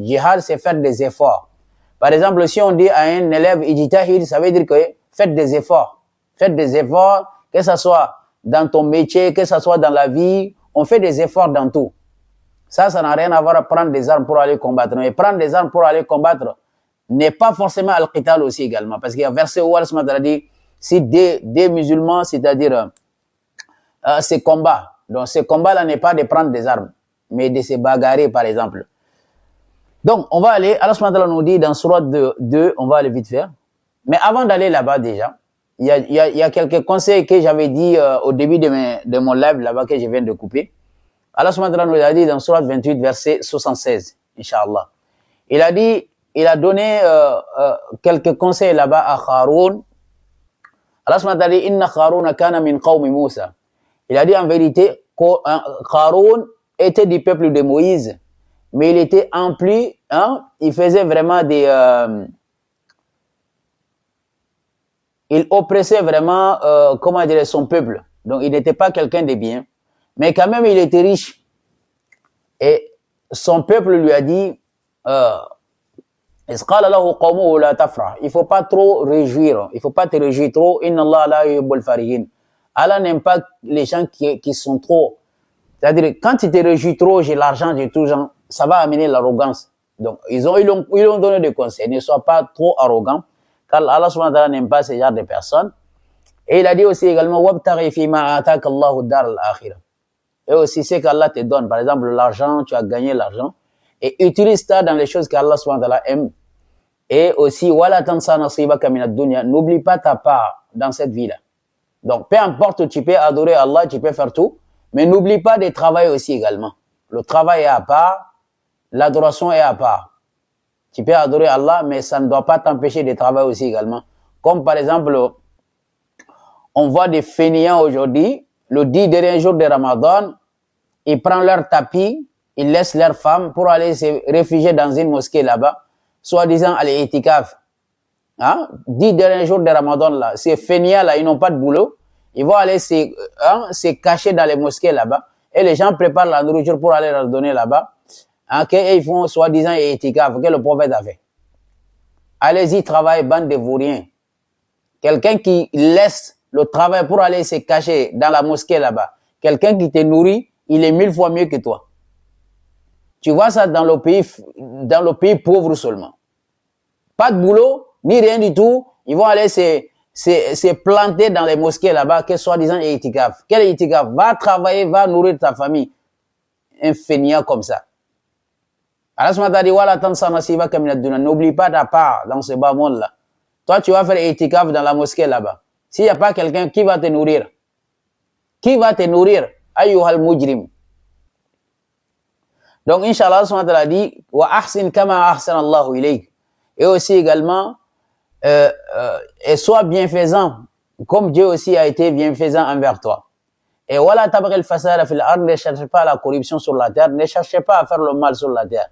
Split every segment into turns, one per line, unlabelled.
Jihad, c'est faire des efforts. Par exemple, si on dit à un élève ijtahid, ça veut dire que faites des efforts. Faites des efforts, que ce soit dans ton métier, que ce soit dans la vie, on fait des efforts dans tout. Ça n'a rien à voir à prendre des armes pour aller combattre. Mais prendre des armes pour aller combattre n'est pas forcément al-qital aussi également. Parce qu'il y a un verset où Allah dit, si des musulmans, c'est-à-dire ces combats. Donc ces combats-là n'est pas de prendre des armes, mais de se bagarrer par exemple. Donc, on va aller, Allah subhanahu wa ta'ala nous dit dans Surat 2, on va aller vite faire. Mais avant d'aller là-bas déjà, il y a quelques conseils que j'avais dit au début de mon live là-bas que je viens de couper. Allah subhanahu wa ta'ala nous a dit dans Surat 28, verset 76, Inch'Allah. Il a donné quelques conseils là-bas à Haroun. Allah subhanahu wa ta'ala dit, Inna Haroun kana min qawmi Musa. Il a dit en vérité, Haroun était du peuple de Moïse. Mais il était empli, il faisait vraiment il oppressait vraiment, comment dire, son peuple. Donc il n'était pas quelqu'un de bien. Mais quand même, il était riche. Et son peuple lui a dit, il ne faut pas trop réjouir. Il ne faut pas te réjouir trop. Inna Allah la yuhibbul farihin. Allah n'aime pas les gens qui sont trop. C'est-à-dire, quand tu te réjouis trop, j'ai l'argent, j'ai tout genre, ça va amener l'arrogance. Donc, ils ont donné des conseils. Ne sois pas trop arrogant, car Allah subhanahu wa ta'ala n'aime pas ce genre de personnes. Et il a dit aussi également, وَابْتَغِي فِي مَا آتَاكَ اللَّهُ الدَّارَ الْآخِرَةَ. Et aussi, c'est qu'Allah te donne. Par exemple, l'argent, tu as gagné l'argent. Et utilise ça dans les choses qu'Allah subhanahu wa ta'ala aime. Et aussi, وَلَا تَنْسَى نَصِيبَكَ مِنَ الدُّنْيَا. N'oublie pas ta part dans cette vie-là. Donc, peu importe, tu peux adorer Allah, tu peux faire tout. Mais n'oublie pas de travailler aussi également. Le travail est à part, l'adoration est à part. Tu peux adorer Allah, mais ça ne doit pas t'empêcher de travailler aussi également. Comme par exemple, on voit des fainéants aujourd'hui, le 10 dernier jour de Ramadan, ils prennent leur tapis, ils laissent leurs femmes pour aller se réfugier dans une mosquée là-bas, soi-disant à l'itikaf. 10 derniers jours de Ramadan là, ces fainéants là, ils n'ont pas de boulot. Ils vont aller se cacher dans les mosquées là-bas. Et les gens préparent la nourriture pour aller leur donner là-bas. Et ils font soi-disant itikaf que le prophète a fait. Allez-y, travaillez, bande de vauriens. Quelqu'un qui laisse le travail pour aller se cacher dans la mosquée là-bas. Quelqu'un qui te nourrit, il est 1000 fois mieux que toi. Tu vois ça dans le pays pauvre seulement. Pas de boulot, ni rien du tout. Ils vont aller se planter dans les mosquées là-bas, que soi-disant itikaf. Quel itikaf? Va travailler, va nourrir ta famille. Un fainéant comme ça. Allah subhanahu wa ta'ala dit, Wala tansa nasibaka min ad-dunya. N'oublie pas ta part dans ce bas monde-là. Toi, tu vas faire itikaf dans la mosquée là-bas. S'il n'y a pas quelqu'un, qui va te nourrir? Qui va te nourrir? Ayyuhal mujrim. Donc, Inch'Allah, Allah subhanahu wa ta'ala dit, Wa ahsin kama ahsan Allahu ilayk. Et aussi également, et sois bienfaisant, comme Dieu aussi a été bienfaisant envers toi. Et voilà, tabaghi al-fasada fil ard, ne cherchez pas la corruption sur la terre, ne cherchez pas à faire le mal sur la terre.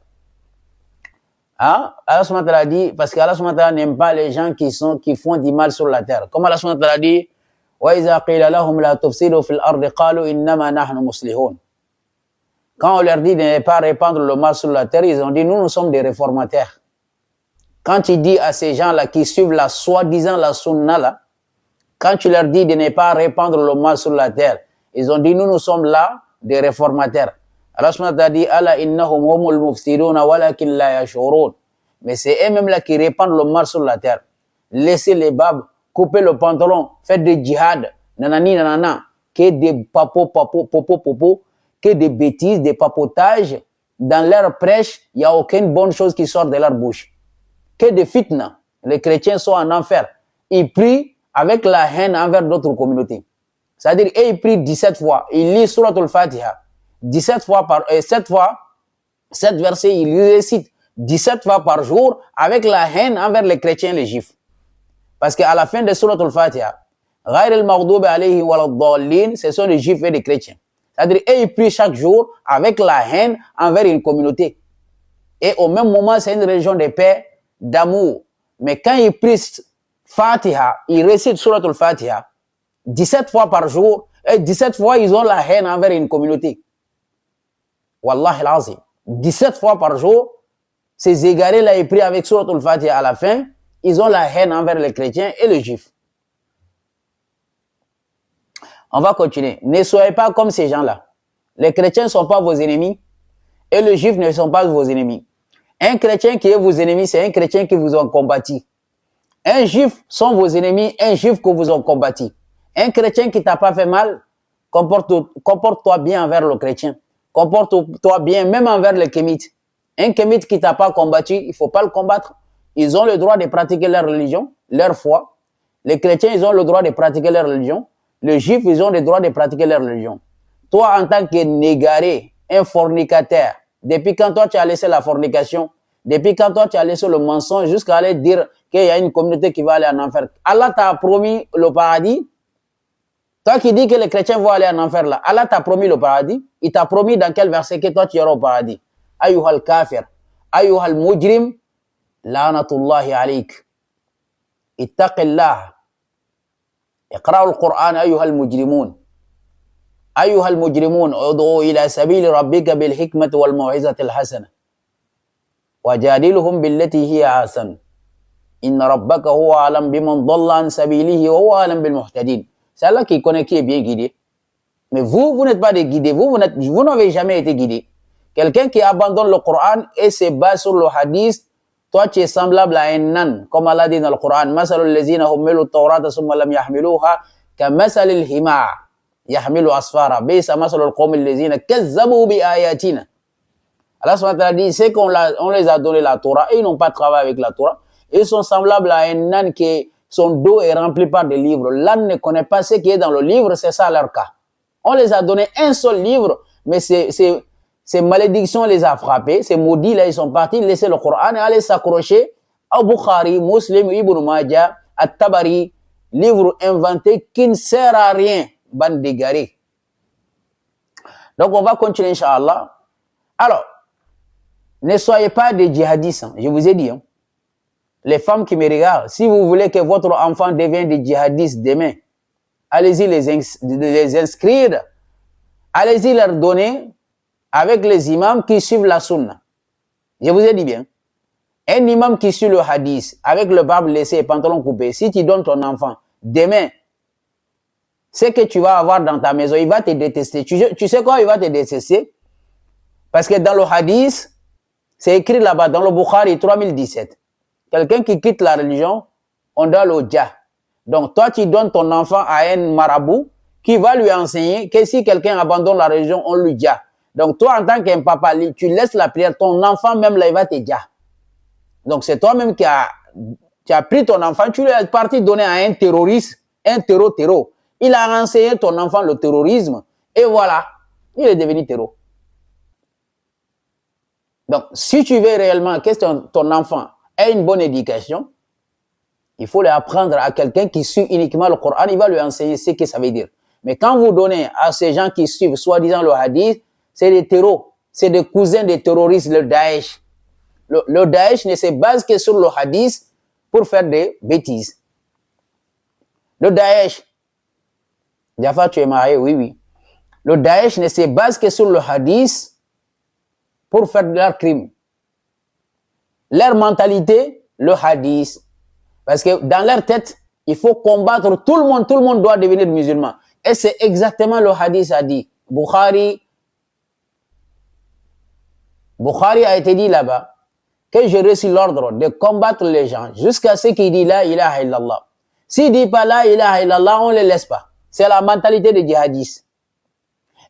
Allah subhanahu wa ta'ala dit, parce qu'Allah subhanahu wa ta'ala n'aime pas les gens qui font du mal sur la terre. Comme Allah subhanahu wa ta'ala dit, wa iza qila lahum la tufsidu fil ard, qalu innama nahnu muslihun. Quand on leur dit de ne pas répandre le mal sur la terre, ils ont dit, nous sommes des réformateurs. Quand tu dis à ces gens-là qui suivent la soi-disant la sunna là, quand tu leur dis de ne pas répandre le mal sur la terre, ils ont dit, nous sommes là des réformateurs. Allah subhanahu wa ta'ala dit, Ala innahum humul mufsiduna walakin la yashurun. Mais c'est eux-mêmes là qui répandent le mal sur la terre. Laissez les babes, coupez le pantalon, faites des djihad, nanani nanana, que des popo, que des bêtises, des papotages. Dans leur prêche, il n'y a aucune bonne chose qui sort de leur bouche. Que des fitna. Les chrétiens sont en enfer. Ils prient avec la haine envers d'autres communautés. C'est-à-dire, ils prient 17 fois. Ils lisent Surat al-Fatiha 17 fois cette verset, ils récitent 17 fois par jour avec la haine envers les chrétiens et les juifs. Parce qu'à la fin de Surat al-Fatiha, Ghayr al-Maghdubi alayhi wa al-Dallin, ce sont les juifs et les chrétiens. C'est-à-dire, ils prient chaque jour avec la haine envers une communauté. Et au même moment, c'est une religion de paix, d'amour. Mais quand ils prient Fatiha, ils récitent Surat al-Fatiha 17 fois par jour, et 17 fois, ils ont la haine envers une communauté. Wallahi al-Azim. 17 fois par jour, ces égarés-là est pris avec Surat al-Fatiha à la fin, ils ont la haine envers les chrétiens et les juifs. On va continuer. Ne soyez pas comme ces gens-là. Les chrétiens ne sont pas vos ennemis et les juifs ne sont pas vos ennemis. Un chrétien qui est vos ennemis, c'est un chrétien qui vous a combattu. Un juif sont vos ennemis, un juif que vous ont combattu. Un chrétien qui t'a pas fait mal, comporte-toi bien envers le chrétien. Comporte-toi bien même envers les kémites. Un kémite qui t'a pas combattu, il faut pas le combattre. Ils ont le droit de pratiquer leur religion, leur foi. Les chrétiens, ils ont le droit de pratiquer leur religion. Les juifs, ils ont le droit de pratiquer leur religion. Toi, en tant que négaré, un fornicateur, depuis quand toi tu as laissé la fornication, depuis quand toi tu as laissé le mensonge jusqu'à aller dire qu'il y a une communauté qui va aller en enfer. Allah t'a promis le paradis. Toi qui dis que les chrétiens vont aller en enfer là, Allah t'a promis le paradis. Il t'a promis dans quel verset que toi tu iras au paradis. Ayyuhal kafir, ayyuhal mujrim, la'natullahi alayk. Ittaqillah. اقرأوا القرآن أيها المجرمون أيها المجرمون ادعوا إلى سبيل ربك بالحكمة والموعظة الحسنة وجادلهم بالتي هي أحسن إن ربك هو أعلم بمن ضل عن سبيله وهو أعلم بالمهتدين. C'est Allah qui connaît qui est bien guidé. Mais vous n'êtes pas des guidés. Vous n'avez jamais été guidé. Quelqu'un qui abandonne le Coran et se base sur le hadith, toi, tu es semblable à un nan, comme Allah dit dans le Coran. Masalul lazina hummilu tawrata summa lam yahmiluha ka masalil himar yahmilu asfara bisa masalul qawmil lazina kazzabu bi ayatina. Allah subhanahu wa ta'ala dit, c'est qu'on les a donné la Torah et ils n'ont pas travaillé avec la Torah. Ils sont semblables à un nan qui son dos est rempli par des livres. L'âne ne connaît pas ce qui est dans le livre, c'est ça leur cas. On les a donné un seul livre, mais ces malédictions les a frappés, ces maudits là, ils sont partis laisser le Coran et aller s'accrocher au Bukhari, Muslim, Ibn Majah, At-Tabari, livre inventé qui ne sert à rien, bande d'égarés. Donc on va continuer, Inch'Allah. Alors, ne soyez pas des djihadistes, hein, je vous ai dit. Hein. Les femmes qui me regardent, si vous voulez que votre enfant devienne des djihadistes demain, allez-y les inscrire, allez-y leur donner avec les imams qui suivent la sunna. Je vous ai dit bien. Un imam qui suit le hadith, avec le barbe laissé et pantalon coupé, si tu donnes ton enfant, demain, ce que tu vas avoir dans ta maison, il va te détester. Tu sais quoi, il va te détester? Parce que dans le hadith, c'est écrit là-bas, dans le Bukhari 3017, quelqu'un qui quitte la religion, on doit le dja. Donc toi, tu donnes ton enfant à un marabout qui va lui enseigner que si quelqu'un abandonne la religion, on lui dja. Donc, toi, en tant qu'un papa, tu laisses la prière, ton enfant même, là, il va te dire. Donc, c'est toi-même qui as pris ton enfant, tu lui as parti donner à un terroriste, un terreau. Il a enseigné ton enfant le terrorisme, et voilà, il est devenu terreau. Donc, si tu veux réellement que ton enfant ait une bonne éducation, il faut lui apprendre à quelqu'un qui suit uniquement le Coran, il va lui enseigner ce que ça veut dire. Mais quand vous donnez à ces gens qui suivent, soi-disant le hadith, c'est des terreaux, c'est des cousins des terroristes, le Daesh. Le Daesh ne se base que sur le hadith pour faire des bêtises. Le Daesh, Jafar, tu es marié, oui. Le Daesh ne se base que sur le hadith pour faire de leurs crimes. Leur mentalité, le hadith. Parce que dans leur tête, il faut combattre tout le monde doit devenir musulman. Et c'est exactement le hadith a dit. Bukhari a été dit là-bas que j'ai reçu l'ordre de combattre les gens jusqu'à ce qu'il dit la ilaha illallah. S'il dit pas la ilaha illallah, on ne les laisse pas. C'est la mentalité des djihadistes.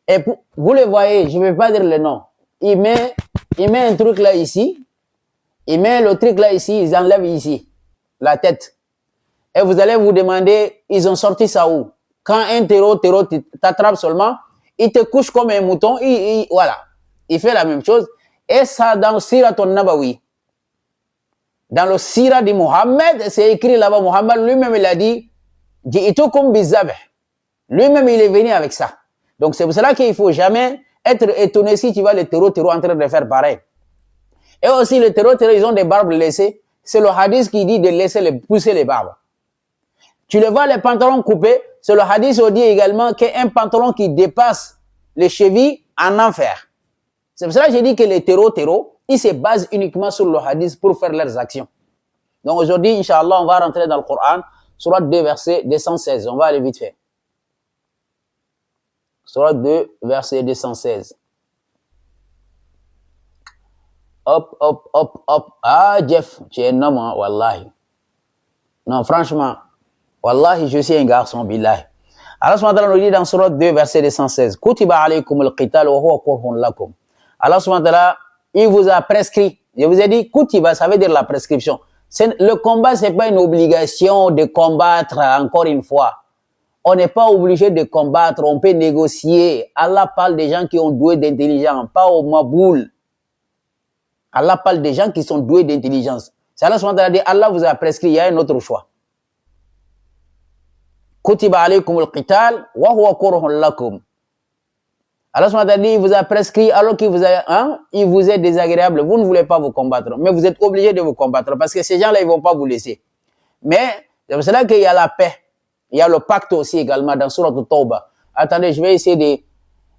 Et vous le voyez, je ne vais pas dire le nom. Il met un truc là ici, il met le truc là ici, ils enlèvent ici, la tête. Et vous allez vous demander, ils ont sorti ça où? Quand un terreau t'attrape seulement, il te couche comme un mouton, voilà. Il fait la même chose. Et ça, dans le Sirat al-Nabawi, dans le Sirat de Mohammed, c'est écrit là-bas, Mohammed lui-même, il a dit, Ji'itukum bizabh. Lui-même, il est venu avec ça. Donc, c'est pour cela qu'il ne faut jamais être étonné si tu vois les terreaux en train de faire pareil. Et aussi, les terreaux, ils ont des barbes laissées. C'est le hadith qui dit de pousser les barbes. Tu le vois, les pantalons coupés, c'est le hadith qui dit également qu'un pantalon qui dépasse les chevilles en enfer. C'est pour cela que j'ai dit que les terreaux, ils se basent uniquement sur le hadith pour faire leurs actions. Donc aujourd'hui, Inch'Allah, on va rentrer dans le Coran, Surat 2, verset 216. On va aller vite fait. Surat 2, verset 216. Hop, hop, hop, hop. Ah, Jeff, tu es un homme, hein, wallahi. Non, franchement, wallahi, je suis un garçon, billahi. Allah subhanahu wa ta'ala nous dit dans Surat 2, verset 216. Kutiba alaykum al-qital wa huwa kurhun lakum. Allah subhanahu wa ta'ala, il vous a prescrit. Je vous ai dit, kutiba, ça veut dire la prescription. Le combat, c'est pas une obligation de combattre, encore une fois. On n'est pas obligé de combattre, on peut négocier. Allah parle des gens qui ont doué d'intelligence, pas au maboul. Allah parle des gens qui sont doués d'intelligence. C'est Allah subhanahu wa ta'ala dit, Allah vous a prescrit, il y a un autre choix. Kutiba alaykum al-qital wa huwa kurhun lakum. Allah subhanahu wa ta'ala dit, il vous a prescrit alors qu'il vous il vous est désagréable. Vous ne voulez pas vous combattre, mais vous êtes obligé de vous combattre parce que ces gens-là, ils vont pas vous laisser. Mais c'est pour cela qu'il y a la paix. Il y a le pacte aussi également dans Surat Tawbah. Attendez, je vais essayer de...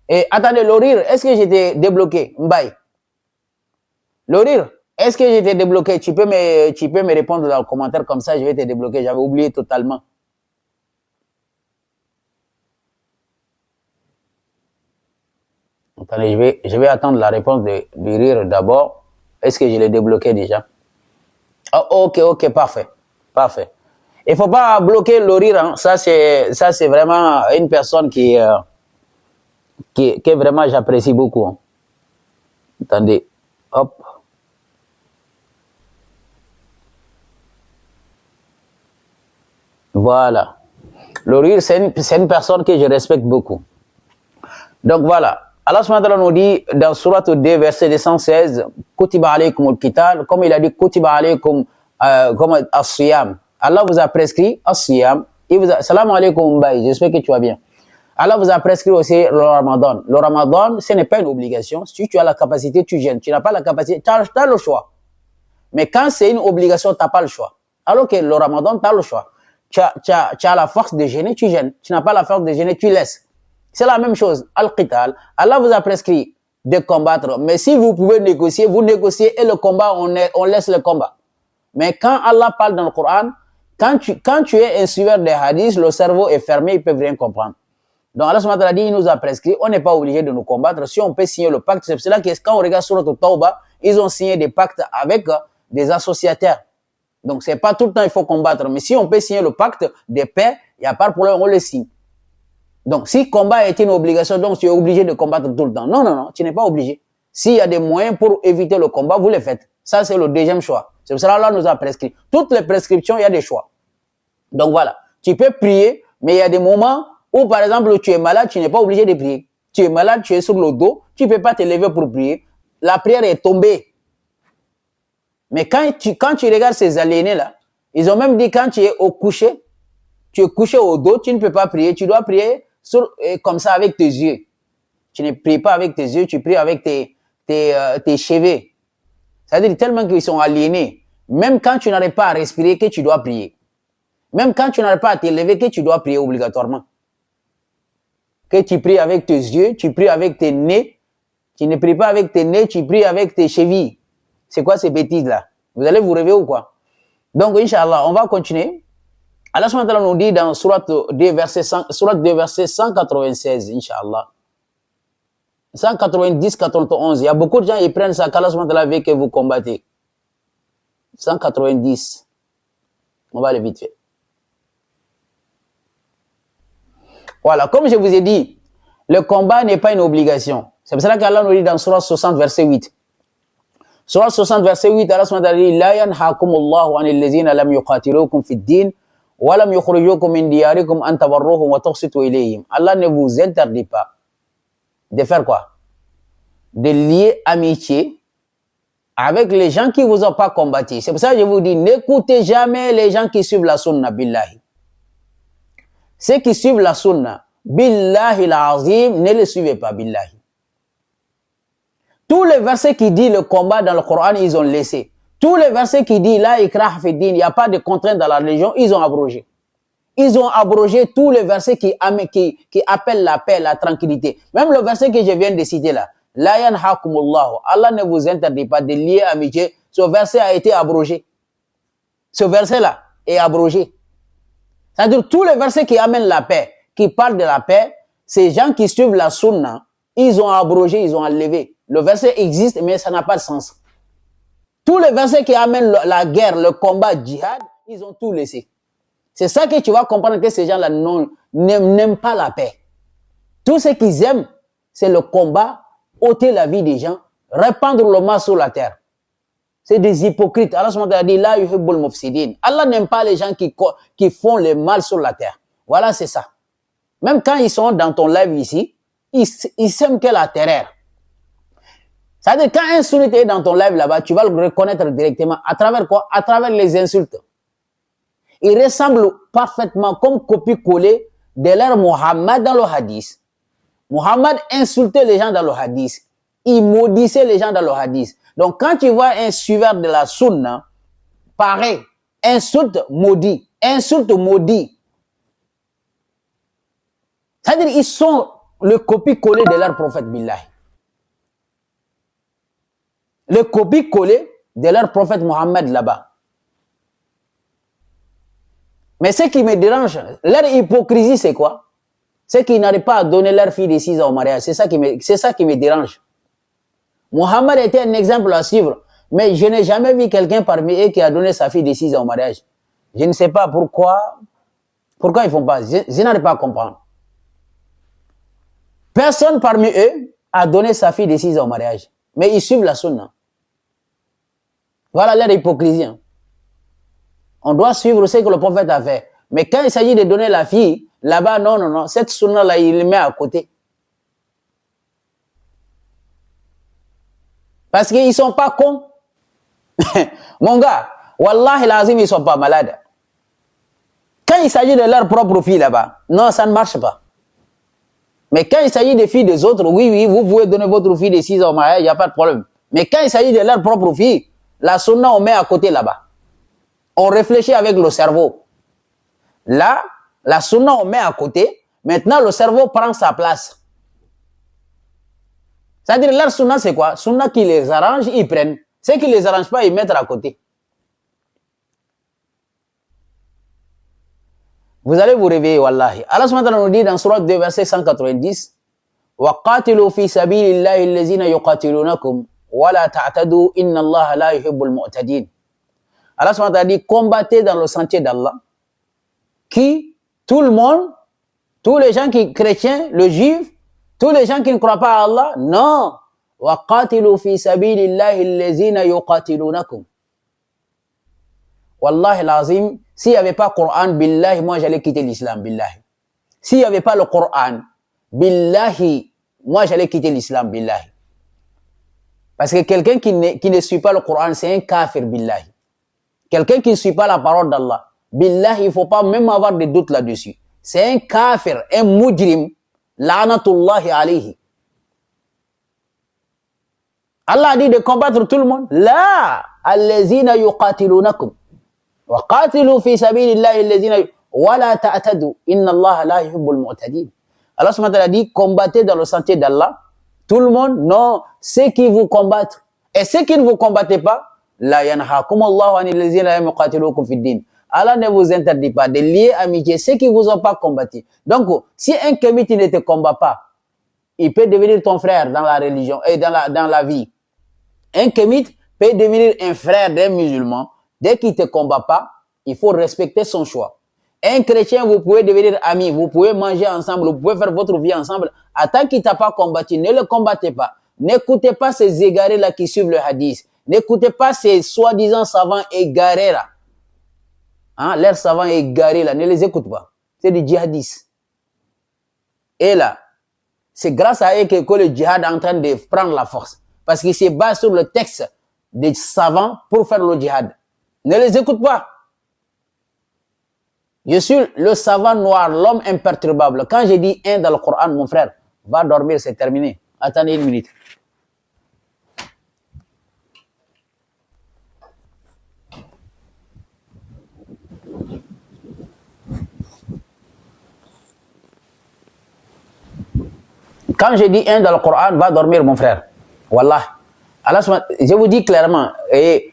Et attendez, Lorir, est-ce que j'étais débloqué? Mbaye. Lorir, est-ce que j'étais débloqué? Tu peux me répondre dans le commentaire comme ça, je vais te débloquer. J'avais oublié totalement. Attendez, je vais attendre la réponse de Rire d'abord. Est-ce que je l'ai débloqué déjà? Oh, ok, parfait. Parfait. Il ne faut pas bloquer le Rire. Hein. Ça, c'est vraiment une personne que vraiment j'apprécie beaucoup. Hein. Attendez. Hop. Voilà. Le Rire, c'est une personne que je respecte beaucoup. Donc voilà. Allah subhanahu wa ta'ala nous dit dans Surat 2, verset 216, Kutiba alaykum al-qital, comme il a dit Kutiba alaykum as-siyam. Allah vous a prescrit as-siyam. Salam alaykum Mbaye, j'espère que tu vas bien. Allah vous a prescrit aussi le Ramadan. Le Ramadan, ce n'est pas une obligation. Si tu as la capacité, tu jeûnes. Tu n'as pas la capacité, tu as le choix. Mais quand c'est une obligation, tu n'as pas le choix. Alors que le Ramadan, tu as le choix. Tu as la force de jeûner, tu jeûnes. Tu n'as pas la force de jeûner, tu laisses. C'est la même chose. Al-Qital. Allah vous a prescrit de combattre. Mais si vous pouvez négocier, vous négociez et le combat, on laisse le combat. Mais quand Allah parle dans le Coran, quand tu es un suiveur des hadiths, le cerveau est fermé, ils ne peuvent rien comprendre. Donc Allah subhanahu wa ta'ala dit, il nous a prescrit, on n'est pas obligé de nous combattre. Si on peut signer le pacte, c'est pour cela que quand on regarde sur notre Tawbah, ils ont signé des pactes avec des associataires. Donc c'est pas tout le temps il faut combattre. Mais si on peut signer le pacte de paix, il n'y a pas de problème, on le signe. Donc, si combat est une obligation, donc tu es obligé de combattre tout le temps. Non, tu n'es pas obligé. S'il y a des moyens pour éviter le combat, vous les faites. Ça, c'est le deuxième choix. C'est pour cela que Allah nous a prescrit. Toutes les prescriptions, il y a des choix. Donc voilà, tu peux prier, mais il y a des moments où, par exemple, tu es malade, tu n'es pas obligé de prier. Tu es malade, tu es sur le dos, tu ne peux pas te lever pour prier. La prière est tombée. Mais quand tu regardes ces aliénés-là, ils ont même dit quand tu es au coucher, tu es couché au dos, tu ne peux pas prier, tu dois prier comme ça avec tes yeux. Tu ne pries pas avec tes yeux, tu pries avec tes cheveux. C'est-à-dire tellement qu'ils sont aliénés. Même quand tu n'arrives pas à respirer, que tu dois prier. Même quand tu n'arrives pas à te lever, que tu dois prier obligatoirement. Que tu pries avec tes yeux, tu pries avec tes nez. Tu ne pries pas avec tes nez, tu pries avec tes chevilles. C'est quoi ces bêtises-là? Vous allez vous rêver ou quoi? Donc, Inch'Allah, on va continuer. Allah subhanahu wa ta'ala nous dit dans Surat 2, verset 196, Inch'Allah. 190, 91. Il y a beaucoup de gens qui prennent ça qu'Allah subhanahu wa ta'ala veut que vous combattez. 190. On va aller vite fait. Voilà, comme je vous ai dit, le combat n'est pas une obligation. C'est pour ça qu'Allah nous dit dans Surat 60, verset 8. Surat 60, verset 8, Allah subhanahu wa ta'ala dit La yanhakumullahu anil lazina lam yuqatilukum fid din wa lam yukhrijukum min diyarikum an tabarruhum wa tuqsitu ilayhim. Allah ne vous interdit pas de faire quoi? De lier amitié avec les gens qui vous ont pas combattu. C'est pour ça que je vous dis, n'écoutez jamais les gens qui suivent la sunna, billahi. Ceux qui suivent la sunna, billahi l'azim, ne les suivez pas, billahi. Tous les versets qui disent le combat dans le Coran, ils ont laissé. Tous les versets qui disent la ikrah fi din, il n'y a pas de contrainte dans la religion, ils ont abrogé. Ils ont abrogé tous les versets qui appellent la paix, la tranquillité. Même le verset que je viens de citer là, La yanhakumullahu. Allah ne vous interdit pas de lier amitié. Ce verset a été abrogé. Ce verset-là est abrogé. C'est-à-dire tous les versets qui amènent la paix, qui parlent de la paix, ces gens qui suivent la sunna, ils ont abrogé, ils ont enlevé. Le verset existe, mais ça n'a pas de sens. Tous les versets qui amènent la guerre, le combat, djihad, ils ont tout laissé. C'est ça que tu vas comprendre que ces gens-là n'aiment pas la paix. Tout ce qu'ils aiment, c'est le combat, ôter la vie des gens, répandre le mal sur la terre. C'est des hypocrites. Allah a dit, la yuhibbul mufsidin. Allah n'aime pas les gens qui font le mal sur la terre. Voilà, c'est ça. Même quand ils sont dans ton live ici, ils s'aiment que la terreur. C'est-à-dire, quand un sunnite est dans ton live là-bas, tu vas le reconnaître directement. À travers quoi? À travers les insultes. Il ressemble parfaitement comme copie-collée de l'ère Mohammed dans le hadith. Mohammed insultait les gens dans le hadith. Il maudissait les gens dans le hadith. Donc, quand tu vois un suiveur de la sunna, pareil, insulte, maudit, insulte, maudit. C'est-à-dire, ils sont le copie-collé de leur prophète Billahi. Le copie-collé de leur prophète Mohammed là-bas. Mais ce qui me dérange, leur hypocrisie, c'est quoi? C'est qu'ils n'arrivent pas à donner leur fille de 6 ans au mariage. C'est ça qui me dérange. Mohammed était un exemple à suivre, mais je n'ai jamais vu quelqu'un parmi eux qui a donné sa fille de 6 ans au mariage. Je ne sais pas pourquoi ils font pas. Je n'arrive pas à comprendre. Personne parmi eux a donné sa fille de 6 ans au mariage, mais ils suivent la sunna. Voilà leur hypocrisie. On doit suivre ce que le prophète a fait. Mais quand il s'agit de donner la fille, là-bas, non. Cette sunna-là, il le met à côté. Parce qu'ils ne sont pas cons. Mon gars, Wallahi lazim, ils ne sont pas malades. Quand il s'agit de leur propre fille là-bas, non, ça ne marche pas. Mais quand il s'agit des filles des autres, oui, vous pouvez donner votre fille de 6 ans au mariage, il n'y a pas de problème. Mais quand il s'agit de leur propre fille, la sunna, on met à côté là-bas. On réfléchit avec le cerveau. Là, la sunna, on met à côté. Maintenant, le cerveau prend sa place. C'est-à-dire, leur sunna, c'est quoi? Sunna qui les arrange, ils prennent. Ce qui ne les arrange pas, ils mettent à côté. Vous allez vous réveiller, wallahi. Allah nous dit dans Surat 2, verset 190, وَقَاتِلُوا فِي سَبِيلِ اللَّهِ الَّذِينَ يُقَاتِلُونَكُمْ وَلَا تَعْتَدُوا إِنَّ اللَّهَ لَا يُحِبُّ الْمُعْتَدِينَ. Allah a dit, combattez dans le sentier d'Allah. Qui, tout le monde, tous les gens qui chrétiens, le juif, tous les gens qui ne croient pas à Allah, non. وَقَاتِلُوا فِي سَبِيلِ اللَّهِ الَّذِينَ يُقَاتِلُونَكُمْ. Wallahi lazim, s'il n'y avait pas le Coran, billahi, moi j'allais quitter l'islam, billahi. S'il n'y avait pas le Coran, billahi, moi j'allais quitter l'islam, billahi. Parce que quelqu'un qui ne suit pas le Coran, c'est un kafir, billahi. Quelqu'un qui ne suit pas la parole d'Allah, billahi, il ne faut pas même avoir de doutes là-dessus. C'est un kafir, un mujrim, la'natullahi alayhi. Allah a dit de combattre tout le monde. La, allazina yuqatilunakum. وَقَاتِلُوا فِي سَبِيلِ اللَّهِ الَّذِينَ وَلَا تَعْتَدُوا إِنَّ اللَّهَ لَا يُحِبُّ الْمُعْتَدِينَ. Allah a dit, combattez dans le sentier d'Allah. Tout le monde, non, ceux qui vous combattent. Et ceux qui ne vous combattez pas, لَا يَنْهَاكُمُ اللَّهُ عَنِ الَّذِينَ لَا يُقَاتِلُوكُمْ فِي الدِّينِ. Allah ne vous interdit pas de lier amitié ceux qui ne vous ont pas combattu. Donc, si un kémite ne te combat pas, il peut devenir ton frère dans la religion et dans la vie. Un kémite peut devenir un frère d'un musulman. Dès qu'il ne te combat pas, il faut respecter son choix. Un chrétien, vous pouvez devenir amis, vous pouvez manger ensemble, vous pouvez faire votre vie ensemble. À tant qu'il ne t'a pas combattu, ne le combattez pas. N'écoutez pas ces égarés-là qui suivent le hadith. N'écoutez pas ces soi-disant savants égarés là. Hein, leurs savants égarés là, ne les écoute pas. C'est des djihadistes. Et là, c'est grâce à eux que le djihad est en train de prendre la force. Parce qu'il se base sur le texte des savants pour faire le djihad. Ne les écoute pas. Je suis le savant noir, l'homme imperturbable. Quand j'ai dit un dans le Coran, mon frère, va dormir, c'est terminé. Attendez une minute. Quand je dis un dans le Coran, va dormir mon frère. Wallah. Allah, je vous dis clairement, et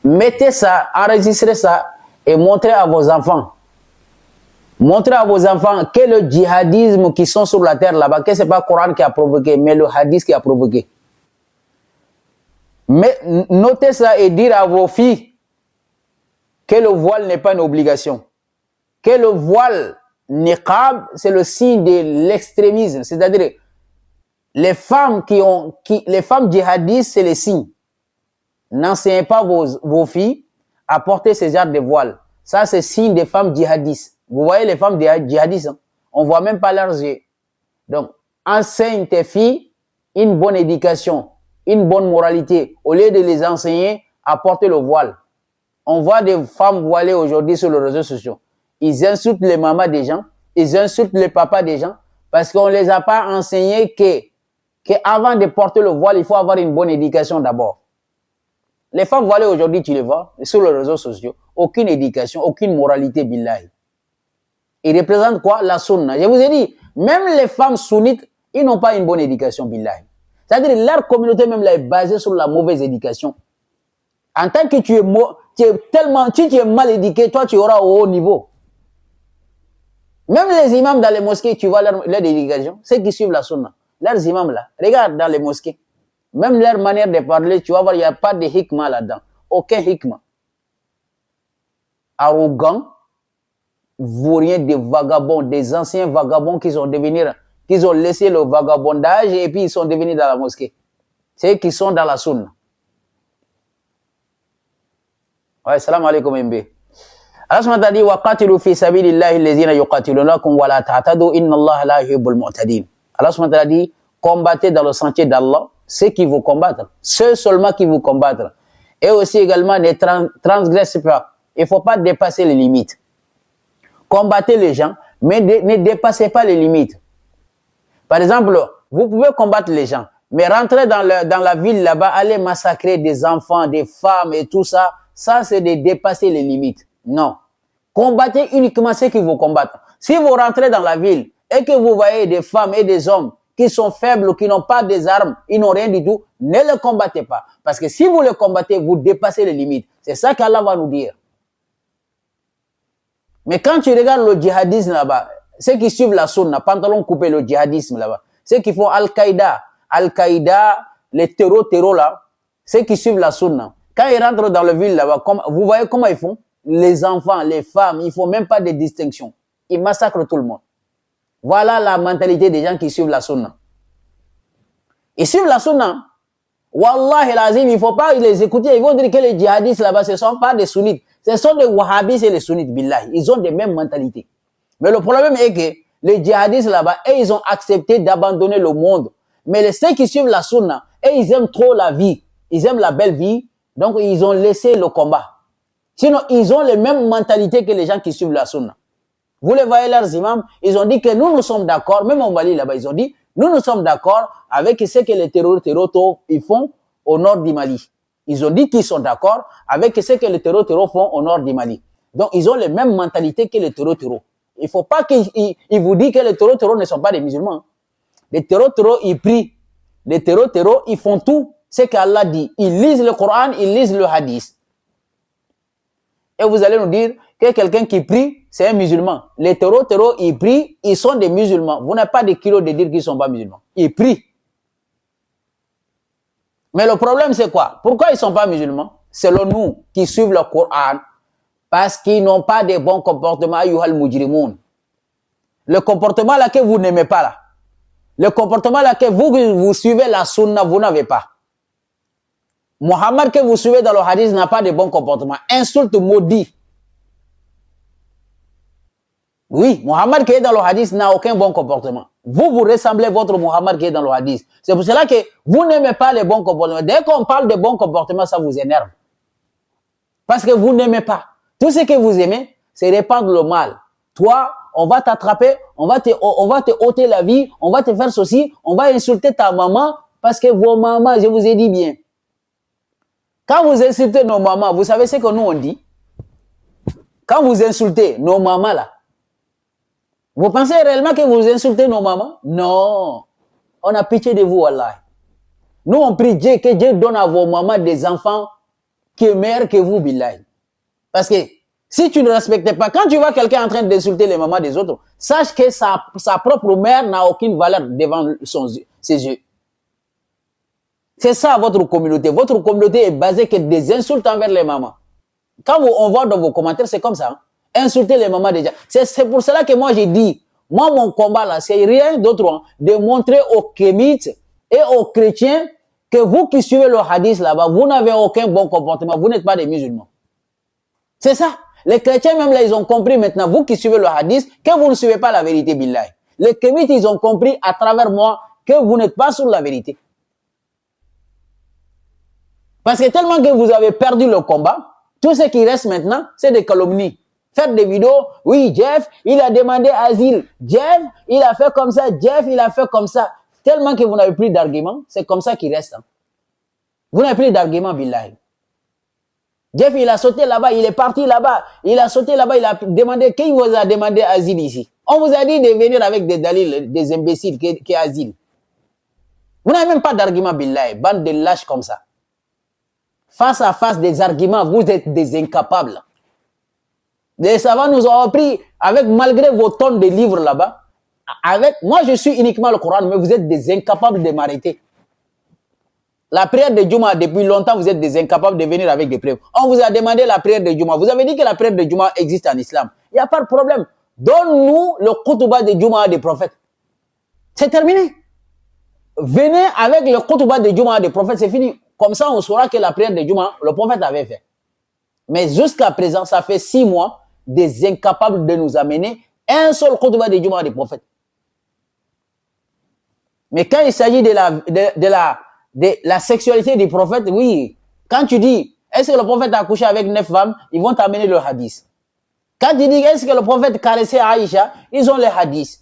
mettez ça, enregistrez ça et montrez à vos enfants. Montrez à vos enfants que le djihadisme qui sont sur la terre là-bas, que ce n'est pas le Coran qui a provoqué, mais le hadith qui a provoqué. Mais notez ça et dire à vos filles que le voile n'est pas une obligation. Que le voile niqab, c'est le signe de l'extrémisme. C'est-à-dire, les femmes les femmes djihadistes, c'est les signes. N'enseignez pas vos filles à porter ces genres de voiles. Ça, c'est signe des femmes djihadistes. Vous voyez les femmes djihadistes, hein? On ne voit même pas leurs yeux. Donc, enseigne tes filles une bonne éducation, une bonne moralité, au lieu de les enseigner à porter le voile. On voit des femmes voilées aujourd'hui sur les réseaux sociaux. Ils insultent les mamans des gens, ils insultent les papas des gens, parce qu'on ne les a pas enseignés qu'avant de porter le voile, il faut avoir une bonne éducation d'abord. Les femmes voilées aujourd'hui, tu les vois, sur les réseaux sociaux, aucune éducation, aucune moralité, billahi. Ils représentent quoi? La sunna. Je vous ai dit, même les femmes sunnites, ils n'ont pas une bonne éducation, billahi. C'est-à-dire, leur communauté même là est basée sur la mauvaise éducation. En tant que tu es mal éduqué, toi tu auras au haut niveau. Même les imams dans les mosquées, tu vois leur éducation, ceux qui suivent la sunna. Leurs imams là, regarde dans les mosquées. Même leur manière de parler, tu vas voir, il n'y a pas de hikmah là-dedans. Aucun hikmah. Arrogant, vaurien, des vagabonds, des anciens vagabonds qui ont laissé le vagabondage et puis ils sont devenus dans la mosquée. C'est eux qui sont dans la sunna. Ouais, salam alaikum MB. Allah subhanahu wa ta'ala dit wa qatilu fi sabilillahi allazina yuqatilunakum wa la ta'tadu inna Allah la yuhibbul mu'tadin. Allah subhanahu wa ta'ala dit combattez dans le sentier d'Allah ceux qui vous combattent, ceux seulement qui vous combattent. Et aussi également ne transgressez pas. Il ne faut pas dépasser les limites. Combattez les gens, mais ne dépassez pas les limites. Par exemple, vous pouvez combattre les gens, mais rentrer dans la ville là-bas, aller massacrer des enfants, des femmes et tout ça, ça c'est de dépasser les limites. Non. Combattez uniquement ceux qui vous combattent. Si vous rentrez dans la ville et que vous voyez des femmes et des hommes qui sont faibles, qui n'ont pas des armes, ils n'ont rien du tout, ne les combattez pas. Parce que si vous les combattez, vous dépassez les limites. C'est ça qu'Allah va nous dire. Mais quand tu regardes le djihadisme là-bas, ceux qui suivent la sunna, pantalon coupé, le djihadisme là-bas, ceux qui font Al-Qaïda, les terreaux là, ceux qui suivent la sunna, quand ils rentrent dans la ville là-bas, vous voyez comment ils font? Les enfants, les femmes, ils ne font même pas de distinction. Ils massacrent tout le monde. Voilà la mentalité des gens qui suivent la sunna. Ils suivent la sunna. Wallahi l'azim, il ne faut pas les écouter. Ils vont dire que les djihadistes là-bas, ce ne sont pas des sunnites. Ce sont des wahhabis et les sunnites, billahi. Ils ont des mêmes mentalités. Mais le problème est que les djihadistes là-bas, ils ont accepté d'abandonner le monde. Mais ceux qui suivent la sunna, ils aiment trop la vie. Ils aiment la belle vie. Donc, ils ont laissé le combat. Sinon, ils ont les mêmes mentalités que les gens qui suivent la sunna. Vous les voyez, leurs imams, ils ont dit que nous sommes d'accord, même au Mali là-bas, ils ont dit, nous sommes d'accord avec ce que les terroristes ils font au nord du Mali. Ils ont dit qu'ils sont d'accord avec ce que les terroristes font au nord du Mali. Donc, ils ont les mêmes mentalités que les terroristes. Il ne faut pas qu'ils vous disent que les terroristes ne sont pas des musulmans. Les terroristes, ils prient. Les terroristes, ils font tout ce qu'Allah dit. Ils lisent le Coran, ils lisent le hadith. Et vous allez nous dire que quelqu'un qui prie, c'est un musulman. Les terroristes, ils prient, ils sont des musulmans. Vous n'avez pas de kilos de dire qu'ils ne sont pas musulmans. Ils prient. Mais le problème, c'est quoi? Pourquoi ils ne sont pas musulmans? Selon nous, qui suivent le Coran, parce qu'ils n'ont pas de bons comportements, ayyuhal mujrimoun. Le comportement là que vous n'aimez pas là. Le comportement là que vous suivez la sunna, vous n'avez pas. Mohammed que vous suivez dans le hadith n'a pas de bon comportement. Insulte, maudit. Oui, Mohammed qui est dans le hadith n'a aucun bon comportement. Vous ressemblez à votre Mohammed qui est dans le hadith. C'est pour cela que vous n'aimez pas les bons comportements. Dès qu'on parle de bons comportements, ça vous énerve. Parce que vous n'aimez pas. Tout ce que vous aimez, c'est répandre le mal. Toi, on va t'attraper, on va te ôter la vie, on va te faire ceci, on va insulter ta maman parce que vos mamans, je vous ai dit bien. Quand vous insultez nos mamans, vous savez ce que nous on dit? Quand vous insultez nos mamans là, vous pensez réellement que vous insultez nos mamans? Non. On a pitié de vous, Allah. Nous, on prie Dieu, que Dieu donne à vos mamans des enfants qui est meilleur que vous, Billah. Parce que si tu ne respectes pas, quand tu vois quelqu'un en train d'insulter les mamans des autres, sache que sa propre mère n'a aucune valeur devant ses yeux. C'est ça votre communauté. Votre communauté est basée que des insultes envers les mamans. Quand on voit dans vos commentaires, c'est comme ça. Hein? Insulter les mamans déjà. C'est pour cela que moi j'ai dit, moi mon combat là, c'est rien d'autre hein, de montrer aux kémites et aux chrétiens que vous qui suivez le hadith là-bas, vous n'avez aucun bon comportement, vous n'êtes pas des musulmans. C'est ça. Les chrétiens même là, ils ont compris maintenant, vous qui suivez le hadith, que vous ne suivez pas la vérité, billah. Les kémites, ils ont compris à travers moi que vous n'êtes pas sur la vérité. Parce que tellement que vous avez perdu le combat, tout ce qui reste maintenant, c'est des calomnies. Faire des vidéos, oui, Jeff, il a demandé asile. Jeff, il a fait comme ça. Jeff, il a fait comme ça. Tellement que vous n'avez plus d'arguments, c'est comme ça qu'il reste. Hein. Vous n'avez plus d'arguments, billahi. Jeff, il a sauté là-bas, il est parti là-bas. Il a sauté là-bas, il a demandé, qui vous a demandé asile ici? On vous a dit de venir avec des dalils, des imbéciles qui asile. Vous n'avez même pas d'arguments, billahi. Bande de lâches comme ça. Face à face des arguments, vous êtes des incapables. Les savants nous ont appris, avec malgré vos tonnes de livres là-bas, moi je suis uniquement le Coran, mais vous êtes des incapables de m'arrêter. La prière de Juma, depuis longtemps, vous êtes des incapables de venir avec des preuves. On vous a demandé la prière de Juma. Vous avez dit que la prière de Juma existe en islam. Il n'y a pas de problème. Donne-nous le khutbah de Juma des prophètes. C'est terminé. Venez avec le khutbah de Juma des prophètes, c'est fini. Comme ça, on saura que la prière de Juma, le prophète avait fait. Mais jusqu'à présent, ça fait 6 mois, des incapables de nous amener un seul khutbah de Juma des prophètes. Mais quand il s'agit de la sexualité du prophète, oui. Quand tu dis, est-ce que le prophète a couché avec 9 femmes, ils vont t'amener le hadith. Quand tu dis, est-ce que le prophète caressait Aïcha, ils ont le hadith.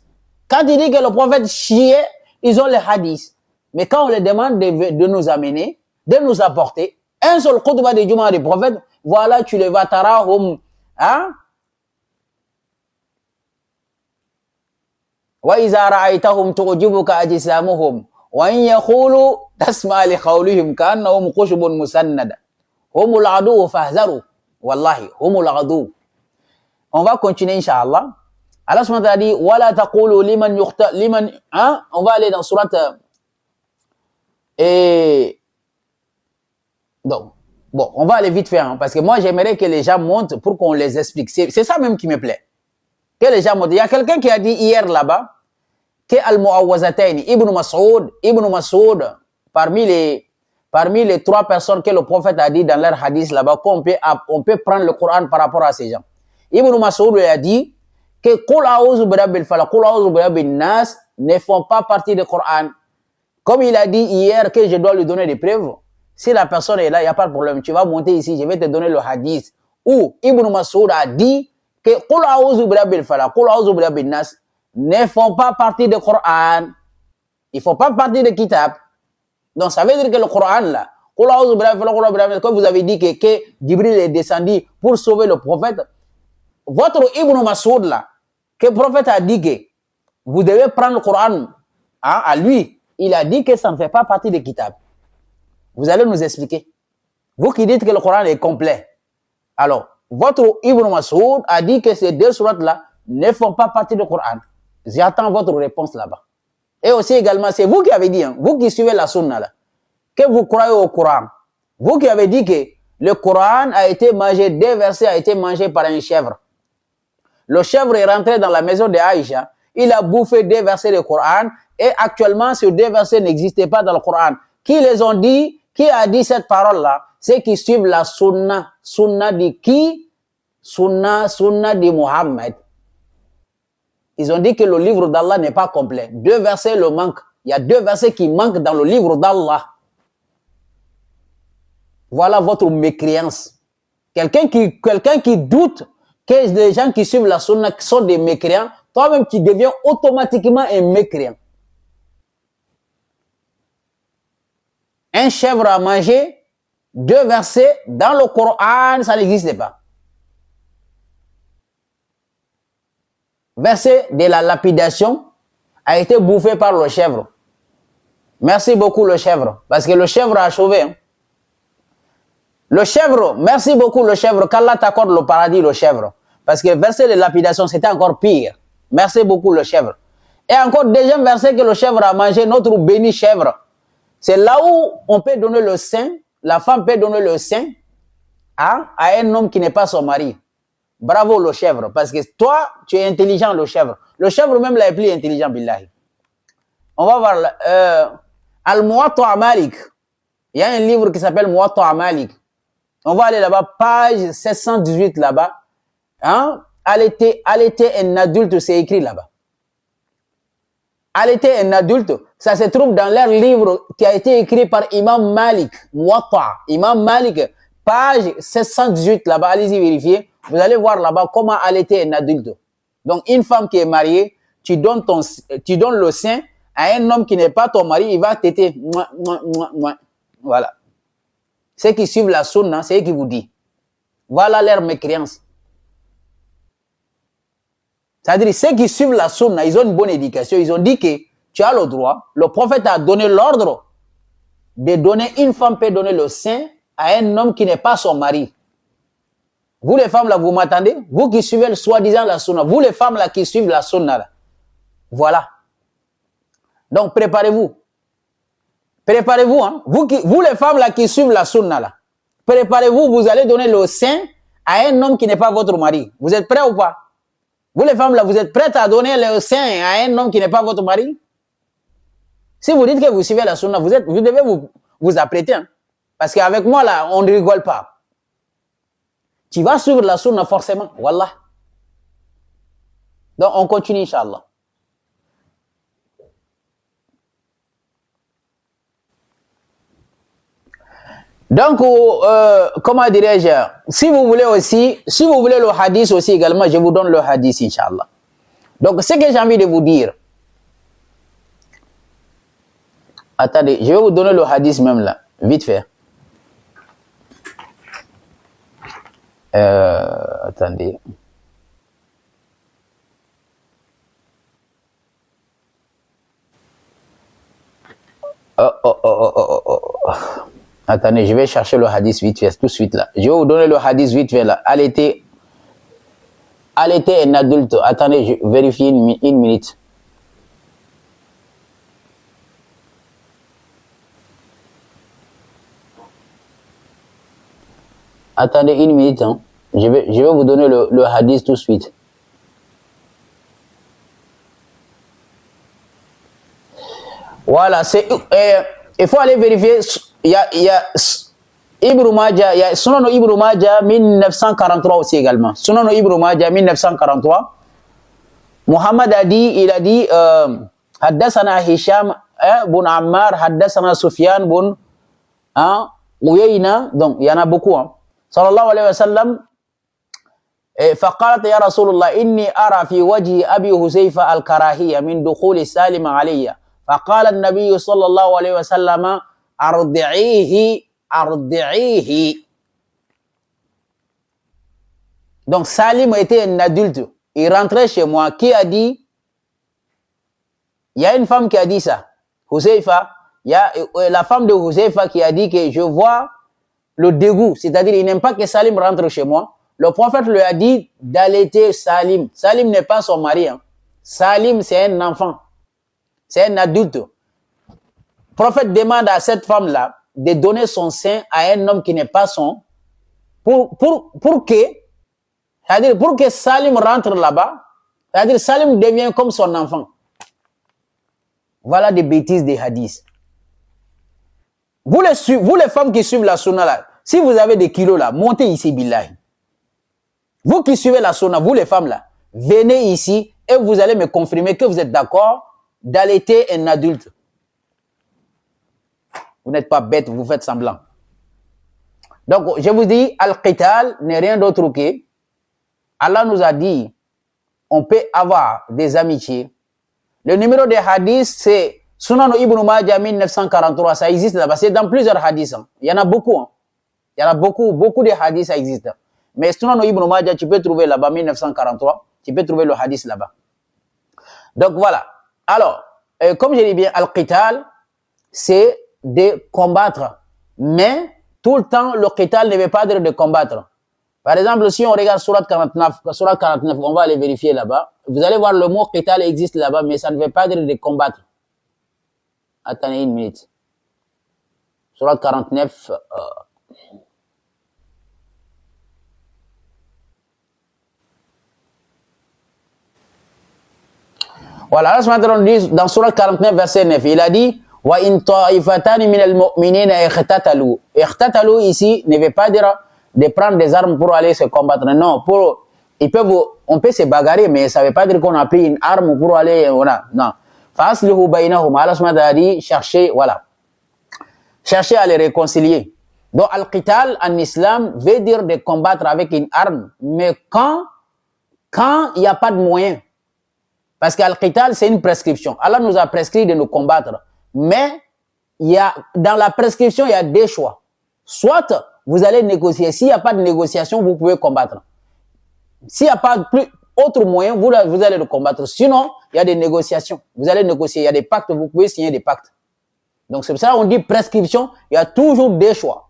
Quand tu dis que le prophète chiait, ils ont le hadith. Mais quand on les demande de nous amener, de nous apporter un seul khutbah de Juma des prophètes, voilà, tu les vas tarahum, hein? Wa iza ra'aytahum tu'jibuka ajsamuhum wa in yaqulu tasma' li qawlihim ka'annahum khushubun musannada. Humul adu fahzaru. Wallahi, humul adu. On va continuer inshallah. Allah subhanahu wa ta'ala dit wala taqulu liman hein? On va aller dans surat et donc bon, on va aller vite faire hein, parce que moi j'aimerais que les gens montent pour qu'on les explique. C'est ça même qui me plaît. Que les gens montent. Il y a quelqu'un qui a dit hier là-bas que Al-Mu'awwazatayn, Ibn Mas'ud, parmi les 3 personnes que le prophète a dit dans leur hadith là-bas, qu'on peut prendre le Coran par rapport à ces gens. Ibn Mas'ud lui a dit que Qul a'udhu bi rabbil falaq, Qul a'udhu bi rabbin nas ne font pas partie du Coran. Comme il a dit hier que je dois lui donner des preuves, si la personne est là, il n'y a pas de problème. Tu vas monter ici, je vais te donner le hadith où Ibn Mas'ud a dit que Qul a'udhu bi rabbil falaq, Qul a'udhu bi rabbin nas ne font pas partie du Coran. Ils ne font pas partie de Kitab. Donc ça veut dire que le Coran là, Qul a'udhu bi rabbil falaq, comme vous avez dit que Jibril est descendu pour sauver le prophète, votre Ibn Mas'ud là, que le prophète a dit que vous devez prendre le Coran hein, à lui, il a dit que ça ne fait pas partie des Kitab. Vous allez nous expliquer. Vous qui dites que le Coran est complet. Alors, votre Ibn Mas'ud a dit que ces 2 sourates là ne font pas partie du Coran. J'attends votre réponse là-bas. Et aussi également, c'est vous qui avez dit, hein, vous qui suivez la sunna là, que vous croyez au Coran. Vous qui avez dit que le Coran a été mangé, 2 versets a été mangé par un chèvre. Le chèvre est rentré dans la maison de Aïcha, il a bouffé 2 versets du Coran et actuellement ces 2 versets n'existaient pas dans le Coran. Qui les ont dit? Qui a dit cette parole-là? Ceux qui suivent la sunna. Sunna de qui? Sunna de Muhammad. Ils ont dit que le livre d'Allah n'est pas complet. 2 versets le manquent. Il y a 2 versets qui manquent dans le livre d'Allah. Voilà votre mécréance. Quelqu'un qui doute que les gens qui suivent la sunna sont des mécréants, toi-même tu deviens automatiquement un mécréant. Un chèvre a mangé 2 versets dans le Coran, ça n'existe pas. Verset de la lapidation a été bouffé par le chèvre. Merci beaucoup le chèvre, parce que le chèvre a sauvé. Hein. Le chèvre, merci beaucoup le chèvre, qu'Allah t'accorde le paradis, le chèvre. Parce que verset de lapidation, c'était encore pire. Merci beaucoup le chèvre. Et encore deuxième verset que le chèvre a mangé, notre béni chèvre. C'est là où on peut donner le sein, la femme peut donner le sein à un homme qui n'est pas son mari. Bravo le chèvre, parce que toi, tu es intelligent le chèvre. Le chèvre même là est plus intelligent, billahi. On va voir Al-Muwatta Malik. Il y a un livre qui s'appelle Muwatta Malik. On va aller là-bas, page 718 là-bas. Hein? Allaiter un adulte, c'est écrit là-bas. Allaiter un adulte, ça se trouve dans leur livre qui a été écrit par Imam Malik. Muwatta. Imam Malik, page 718 là-bas. Allez-y vérifier. Vous allez voir là-bas comment allaiter un adulte. Donc, une femme qui est mariée, tu donnes le sein à un homme qui n'est pas ton mari, il va téter. Voilà. Ceux qui suivent la sunna, c'est eux qui vous disent. Voilà leur mécréance. C'est-à-dire, ceux qui suivent la sunna, ils ont une bonne éducation. Ils ont dit que tu as le droit. Le prophète a donné l'ordre de donner, une femme peut donner le sein à un homme qui n'est pas son mari. Vous les femmes là, vous m'attendez? Vous qui suivez soi-disant la sunna, vous les femmes là qui suivent la sunna là. Voilà. Donc, préparez-vous. Préparez-vous, hein. Vous les femmes là qui suivent la sunna là. Préparez-vous, vous allez donner le sein à un homme qui n'est pas votre mari. Vous êtes prêts ou pas? Vous les femmes là, vous êtes prêtes à donner le sein à un homme qui n'est pas votre mari? Si vous dites que vous suivez la sunna, vous devez vous apprêter, hein. Parce qu'avec moi là, on ne rigole pas. Tu vas suivre la sunna forcément, wallah. Donc on continue, Inch'Allah. Donc, comment dirais-je, si vous voulez le hadith aussi également, je vous donne le hadith, Inch'Allah. Donc, ce que j'ai envie de vous dire, attendez, je vais vous donner le hadith même là, vite fait. Attendez. Attendez, je vais chercher le hadith vite fait, tout de suite là. Je vais vous donner le hadith vite fait là. Allaiter un adulte. Attendez, je vérifie une minute. Attendez une minute, hein. Je vais vous donner le hadith tout de suite. Voilà, il faut aller vérifier. Il y a Ibn Majah, il y a Sunan Ibn Majah 1943 aussi également. Sunan Ibn Majah 1943. Muhammad il a dit Haddathana Hisham bin Ammar, Haddathana Sufyan bin Uyayna. Donc il y en a beaucoup. Hein. Sallallahu alayhi wa sallam. فقالت يا رسول الله إني أرى في وجه أبي حذيفة الكراهية من دخول سالم علي. فقال النبي صلى الله عليه وسلم أرضعيه. Donc Salim était un adulte. Il rentrait chez moi. Qui a dit? Il y a une femme qui a dit ça. Huzaifa. Il y a la femme de Huzaifa qui a dit que je vois le dégoût. C'est-à-dire il n'aime pas que Salim rentre chez moi. Le prophète lui a dit d'allaiter Salim. Salim n'est pas son mari. Hein. Salim, c'est un enfant. C'est un adulte. Le prophète demande à cette femme-là de donner son sein à un homme qui n'est pas son. Pour que Salim rentre là-bas. C'est-à-dire Salim devient comme son enfant. Voilà des bêtises des hadiths. Vous les femmes qui suivent la sunna là, si vous avez des kilos là, montez ici, billahi. Vous qui suivez la sunna, vous les femmes là, venez ici et vous allez me confirmer que vous êtes d'accord d'allaiter un adulte. Vous n'êtes pas bête, vous faites semblant. Donc, je vous dis, Al-Qital n'est rien d'autre que Allah nous a dit, on peut avoir des amitiés. Le numéro des hadiths, c'est Sunan Ibn Majah 1943, ça existe là-bas. C'est dans plusieurs hadiths. Hein. Il y en a beaucoup. Hein. Il y en a beaucoup de hadiths, ça existe. Mais Sunan Ibn Majah, tu peux trouver là-bas 1943. Tu peux trouver le hadith là-bas. Donc voilà. Alors, comme je dis bien, Al-Qital, c'est de combattre. Mais tout le temps, le qital ne veut pas dire de combattre. Par exemple, si on regarde Surat 49, on va aller vérifier là-bas. Vous allez voir le mot qital existe là-bas, mais ça ne veut pas dire de combattre. Attendez une minute. Surat 49. Voilà, là, ce matin, on dit dans Surat 49, verset 9, il a dit wa in ta'ifatani min al-mu'minina iqtatalu. Iqtatalu ici ne veut pas dire de prendre des armes pour aller se combattre. Non, on peut se bagarrer, mais ça ne veut pas dire qu'on a pris une arme pour aller, voilà, non. Faslihu baynahum. Allah subhanahu wa ta'ala dit cherchez, voilà. Cherchez à les réconcilier. Donc, al-qital en islam veut dire de combattre avec une arme, mais quand il n'y a pas de moyen. Parce qu'al-qital, c'est une prescription. Allah nous a prescrit de nous combattre. Mais dans la prescription, il y a deux choix. Soit vous allez négocier. S'il n'y a pas de négociation, vous pouvez combattre. S'il n'y a pas plus autre moyen, vous allez le combattre. Sinon, il y a des négociations. Vous allez négocier. Il y a des pactes. Vous pouvez signer des pactes. Donc, c'est pour ça qu'on dit prescription. Il y a toujours deux choix.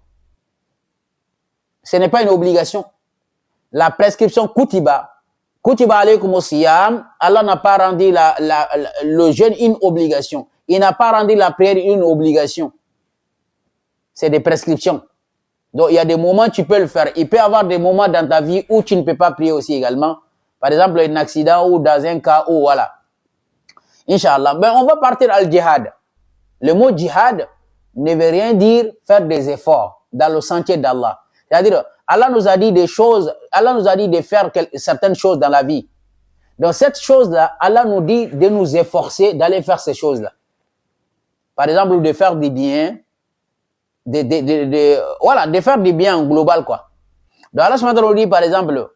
Ce n'est pas une obligation. La prescription kutiba. Kutiba alaykum as-siyam, Allah n'a pas rendu le jeûne une obligation. Il n'a pas rendu la prière une obligation. C'est des prescriptions. Donc, il y a des moments où tu peux le faire. Il peut y avoir des moments dans ta vie où tu ne peux pas prier aussi également. Par exemple, un accident ou dans un cas où, voilà. Inch'Allah. Ben, on va partir al jihad. Le mot jihad ne veut rien dire faire des efforts dans le sentier d'Allah. C'est-à-dire, Allah nous a dit des choses, Allah nous a dit de faire certaines choses dans la vie. Donc, cette chose-là, Allah nous dit de nous efforcer d'aller faire ces choses-là. Par exemple, de faire du bien, voilà, de faire du bien en global, quoi. Donc, Allah subhanahu wa ta'ala nous dit, par exemple,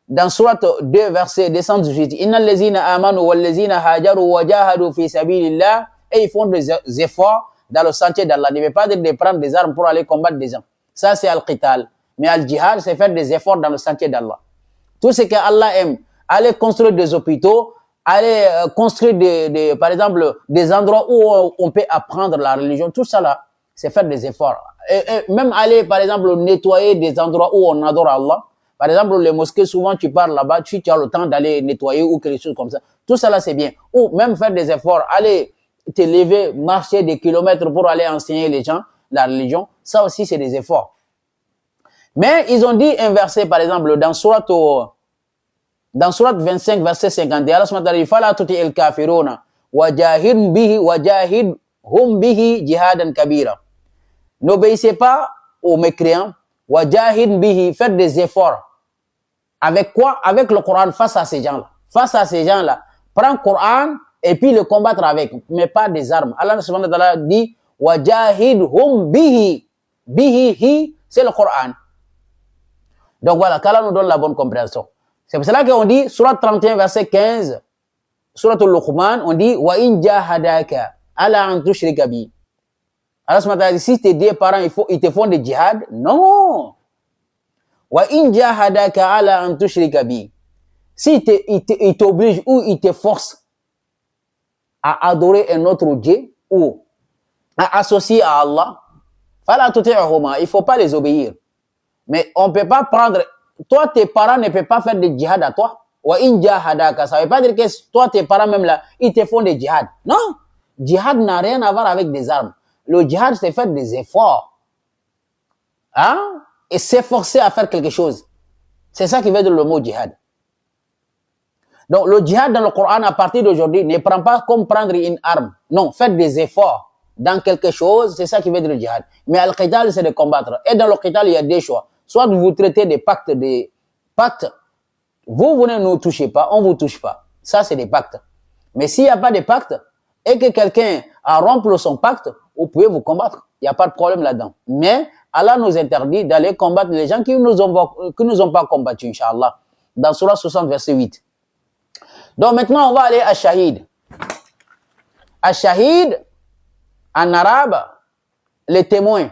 dans Surat 2, verset 218, Inna allazina amanu wallazina hajaru wa jahadu fi sabilillah, et ils font des efforts dans le sentier d'Allah. Ne veut pas dire de prendre des armes pour aller combattre des gens. Ça, c'est al-qital. Mais al-jihad, c'est faire des efforts dans le sentier d'Allah. Tout ce qu'Allah aime, aller construire des hôpitaux, aller construire, par exemple, des endroits où on peut apprendre la religion, tout ça là, c'est faire des efforts. Et même aller, par exemple, nettoyer des endroits où on adore Allah. Par exemple, les mosquées, souvent, tu pars là-bas, tu as le temps d'aller nettoyer ou quelque chose comme ça. Tout ça là, c'est bien. Ou même faire des efforts, aller te lever, marcher des kilomètres pour aller enseigner les gens la religion. Ça aussi, c'est des efforts. Mais ils ont dit un verset, par exemple, dans Surat 25, verset 51, Allah subhanahu wa ta'ala dit, Fala tuti el kafiruna, wajahidhum bihi jihadan kabira. N'obéissez pas aux mécréants, wajahid bihi, faites des efforts. Avec quoi? Avec le Coran face à ces gens-là. Face à ces gens-là, prends le Coran et puis le combattre avec, mais pas des armes. Allah subhanahu wa ta'ala dit, wajahidhum bihi. Bihi, c'est le Coran. Donc voilà, qu'Allah nous donne la bonne compréhension. C'est pour cela qu'on dit, Surat 31, verset 15, Surat al-Luqman, on dit, wa in jahadaka ala an tushrika bi. Allah subhanahu wa ta'ala dit, si tes deux parents, ils te font des djihad, non. Wa in jahadaka ala an tushrika bi. Si ils t'obligent ou ils te forcent à adorer un autre Dieu ou à associer à Allah, fala tuti'huma, il faut pas les obéir. Mais on ne peut pas prendre... Toi, tes parents ne peuvent pas faire des djihad à toi. Wa in jahadaka. Ça ne veut pas dire que toi, tes parents même là, ils te font des djihad. Non. Djihad n'a rien à voir avec des armes. Le djihad, c'est faire des efforts. Hein? Et s'efforcer à faire quelque chose. C'est ça qui veut dire le mot djihad. Donc, le djihad dans le Coran, à partir d'aujourd'hui, ne prend pas comme prendre une arme. Non, faites des efforts dans quelque chose, c'est ça qui veut dire le djihad. Mais al-qital, c'est de combattre. Et dans le qital, il y a deux choix. Soit vous traitez des pactes, vous ne nous touchez pas, on ne vous touche pas. Ça, c'est des pactes. Mais s'il n'y a pas de pacte, et que quelqu'un a rompu son pacte, vous pouvez vous combattre. Il n'y a pas de problème là-dedans. Mais Allah nous interdit d'aller combattre les gens qui ne nous ont pas combattus, Inch'Allah. Dans Surah 60, verset 8. Donc maintenant, on va aller à Shahid. À Shahid, en arabe, les témoins.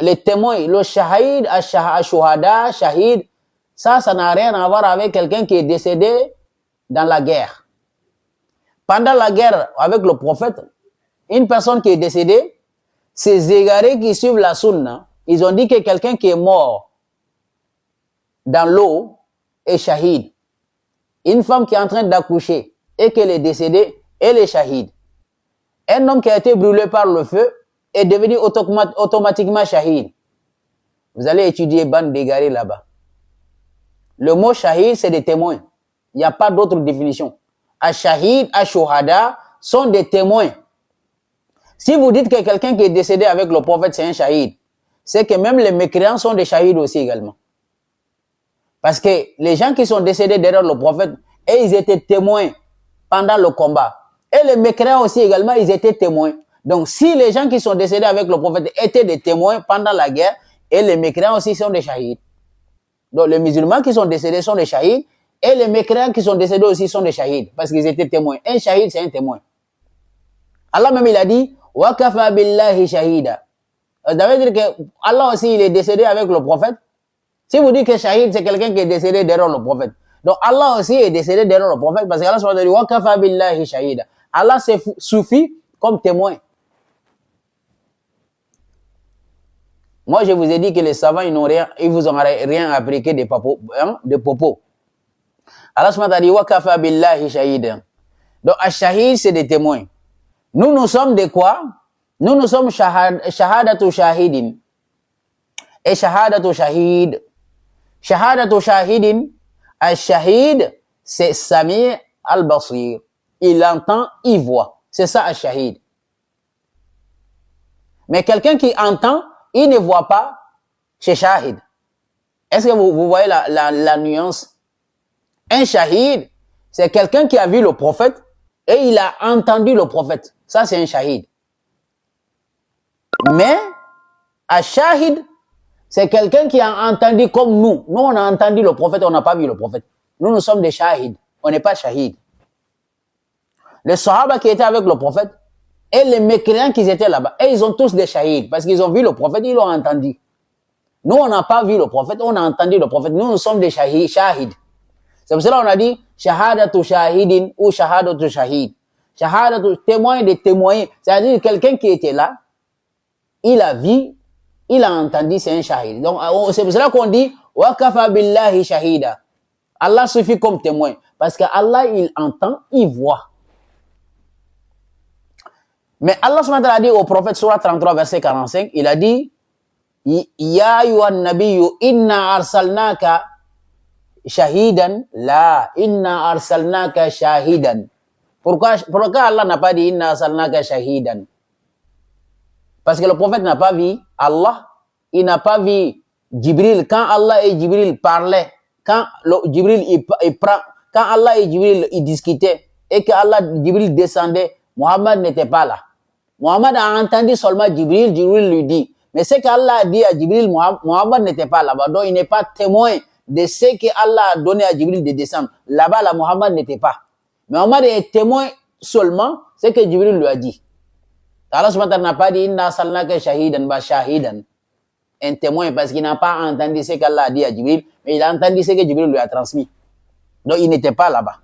Les témoins, le shahid, shuhada, shahid, ça n'a rien à voir avec quelqu'un qui est décédé dans la guerre. Pendant la guerre avec le prophète, une personne qui est décédée, ces égarés qui suivent la sunna, ils ont dit que quelqu'un qui est mort dans l'eau est shahid. Une femme qui est en train d'accoucher et qu'elle est décédée, elle est shahid. Un homme qui a été brûlé par le feu est devenu automatiquement shahid. Vous allez étudier bande d'égarés là-bas. Le mot shahid, c'est des témoins. Il n'y a pas d'autre définition. Ash-shahid, ash-shuhada sont des témoins. Si vous dites que quelqu'un qui est décédé avec le prophète, c'est un shahid, c'est que même les mécréants sont des shahids aussi également. Parce que les gens qui sont décédés derrière le prophète, et ils étaient témoins pendant le combat. Et les mécréants aussi également, ils étaient témoins. Donc, si les gens qui sont décédés avec le prophète étaient des témoins pendant la guerre, et les mécréants aussi sont des shahids. Donc, les musulmans qui sont décédés sont des shahids, et les mécréants qui sont décédés aussi sont des shahids, parce qu'ils étaient témoins. Un shahid, c'est un témoin. Allah même, il a dit, wa kafa billahi shahida. Ça veut dire que Allah aussi, il est décédé avec le prophète. Si vous dites que shahid, c'est quelqu'un qui est décédé derrière le prophète. Donc, Allah aussi est décédé derrière le prophète, parce qu'Allah se dit, wa kafa billahi shahida. Allah suffit comme témoin. Moi, je vous ai dit que les savants, ils vous ont rien appris que des popos. Allah se dit, wa kafa billahi shahida. Donc, ash-shahid, c'est des témoins. Nous sommes de quoi? Nous sommes shahadatu shahidin. Et shahadatu shahid. Shahadatu shahidin, ash-shahid, c'est Sami al-Basir. Il entend, il voit. C'est ça, ash-shahid. Mais quelqu'un qui entend, il ne voit pas, c'est shahid. Est-ce que vous voyez la nuance? Un shahid, c'est quelqu'un qui a vu le prophète et il a entendu le prophète. Ça, c'est un shahid. Mais, ash-shahid, c'est quelqu'un qui a entendu comme nous. Nous, on a entendu le prophète, on n'a pas vu le prophète. Nous, nous sommes des shahids. On n'est pas shahid. Les sahaba qui étaient avec le prophète et les mécréants qui étaient là-bas, et ils ont tous des shahids parce qu'ils ont vu le prophète, ils l'ont entendu. Nous, on n'a pas vu le prophète, on a entendu le prophète. Nous, nous sommes des shahids. C'est pour cela qu'on a dit shahadatu shahidin ou shahadatu shahid. Shahadatu, témoin de témoins. C'est-à-dire quelqu'un qui était là, il a vu, il a entendu, c'est un shahid. Donc, c'est pour cela qu'on dit wa kafa billahi shahida. Allah suffit comme témoin. Parce que Allah, il entend, il voit. Mais Allah a dit au prophète, surah 33, verset 45, il a dit, Ya ayyuhan nabiyyu inna arsalnaka shahidan, la, inna arsalnaka shahidan. Pourquoi Allah n'a pas dit inna arsalnaka shahidan? Parce que le prophète n'a pas vu Allah, il n'a pas vu Jibril. Quand Allah et Jibril parlaient, quand Allah et Jibril ils discutaient, et que Allah Jibril descendait, Muhammad n'était pas là. Muhammad a entendu seulement Jibril, Jibril lui dit. Mais ce qu'Allah a dit à Jibril, Muhammad n'était pas là-bas. Donc il n'est pas témoin de ce que Allah a donné à Jibril de descendre. Là-bas, là, Muhammad n'était pas. Mais Muhammad est témoin seulement ce que Jibril lui a dit. Allah subhanahu wa ta'ala n'a pas dit inna arsalnaka shahidan ba shahidan. Un témoin parce qu'il n'a pas entendu ce qu'Allah a dit à Jibril, mais il a entendu ce que Jibril lui a transmis. Donc il n'était pas là-bas.